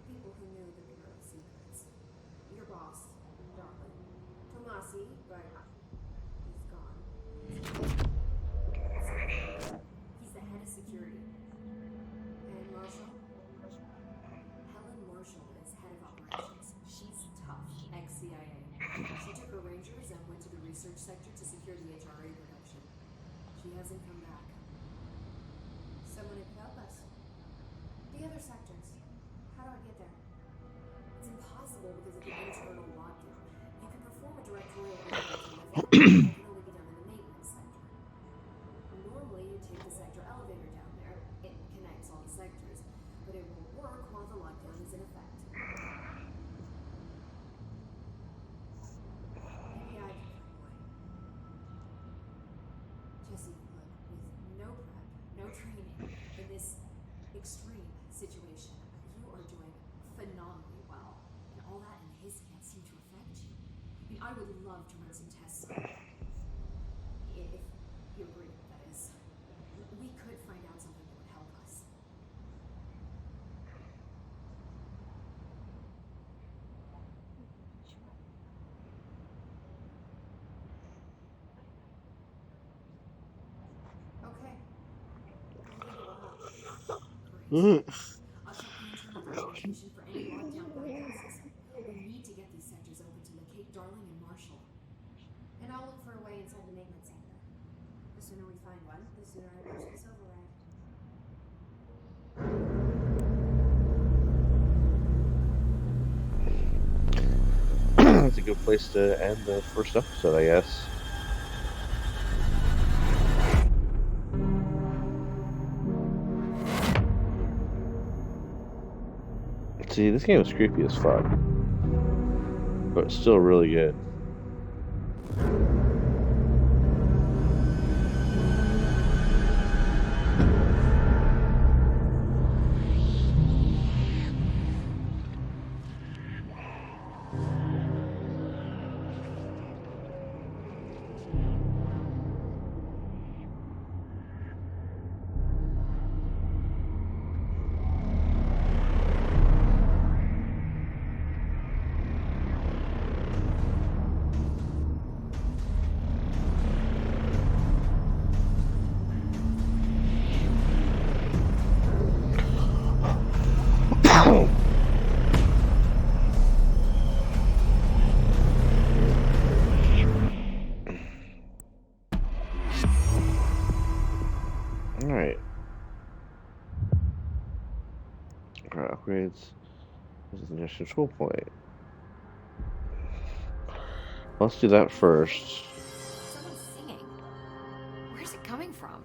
People who knew the Bureau's secrets. Your boss, Darwin. Tomasi, but he's gone. He's the head of security. And Marshall? Helen Marshall is head of operations. She's tough, ex-CIA. She took her Rangers and went to the research sector to secure the HRA production. She hasn't come back. Someone who could help us. The other sectors. How do I get there? It's impossible because of the internal lockdown. You can perform a directorial intervention with that, but that can only be done in the maintenance sector. Normally, you take the sector elevator down there. It connects all the sectors, but it won't work while the lockdown is in effect. Maybe I can find a way. Jesse, look, with no prep, no training, in this extreme situation, you are doing phenomenally well. And all that in his can't seem to affect you. I mean, I would love to run some tests on you. If you agree, that is. We could find out something that would help us. Okay. You think it will help? Great. I'll check the internal documentation for any lockdown bypasses. We need to get these sectors open to locate Darling and Marshall. And I'll look for a way inside the maintenance sector. The sooner we find one, the sooner I push this override. That's a good place to end the first episode, I guess. See, this game is creepy as fuck, but it's still really good. Alright. Upgrades. This is the next control point. Let's do that first. Someone's singing. Where's it coming from?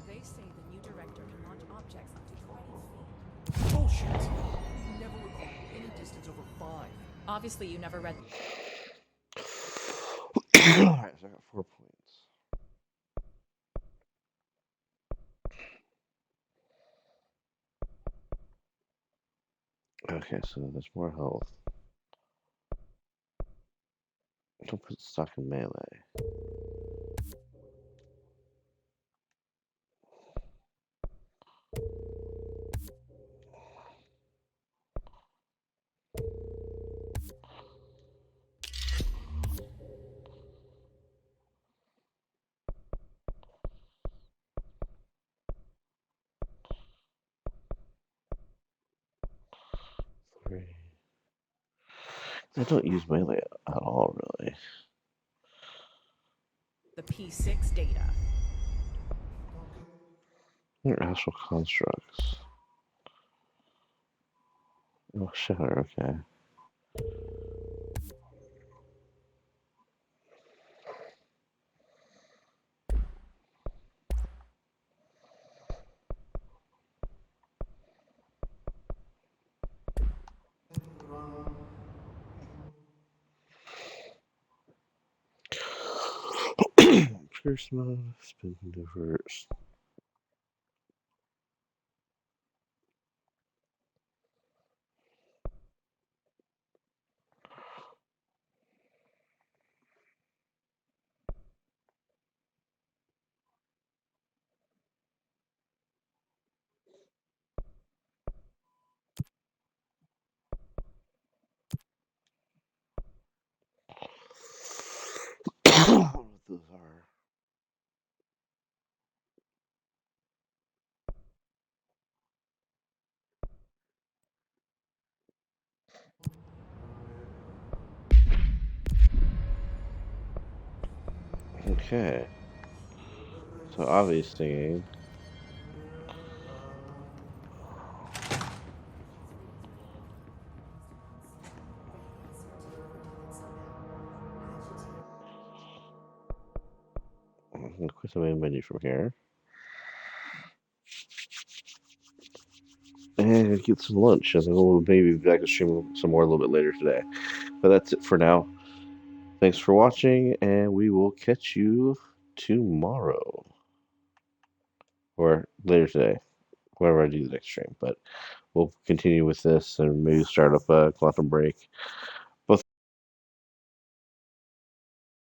They say the new director can launch objects up to 20 feet. Bullshit! You never recorded any distance over 5. Obviously, you never read. Alright, so I got 4 points. Okay, so there's more health. Don't put stock in melee. I don't use melee at all, really. The P6 data. They're astral constructs. Oh, shatter, okay. First mode, spin diverse. I don't know what those are. Okay. So obvious singing. Quit the main menu from here. And get some lunch. And then we'll maybe be back to stream some more a little bit later today. But that's it for now. Thanks for watching, and we will catch you tomorrow. Or later today, whenever I do the next stream. But we'll continue with this and maybe start up a Quantum Break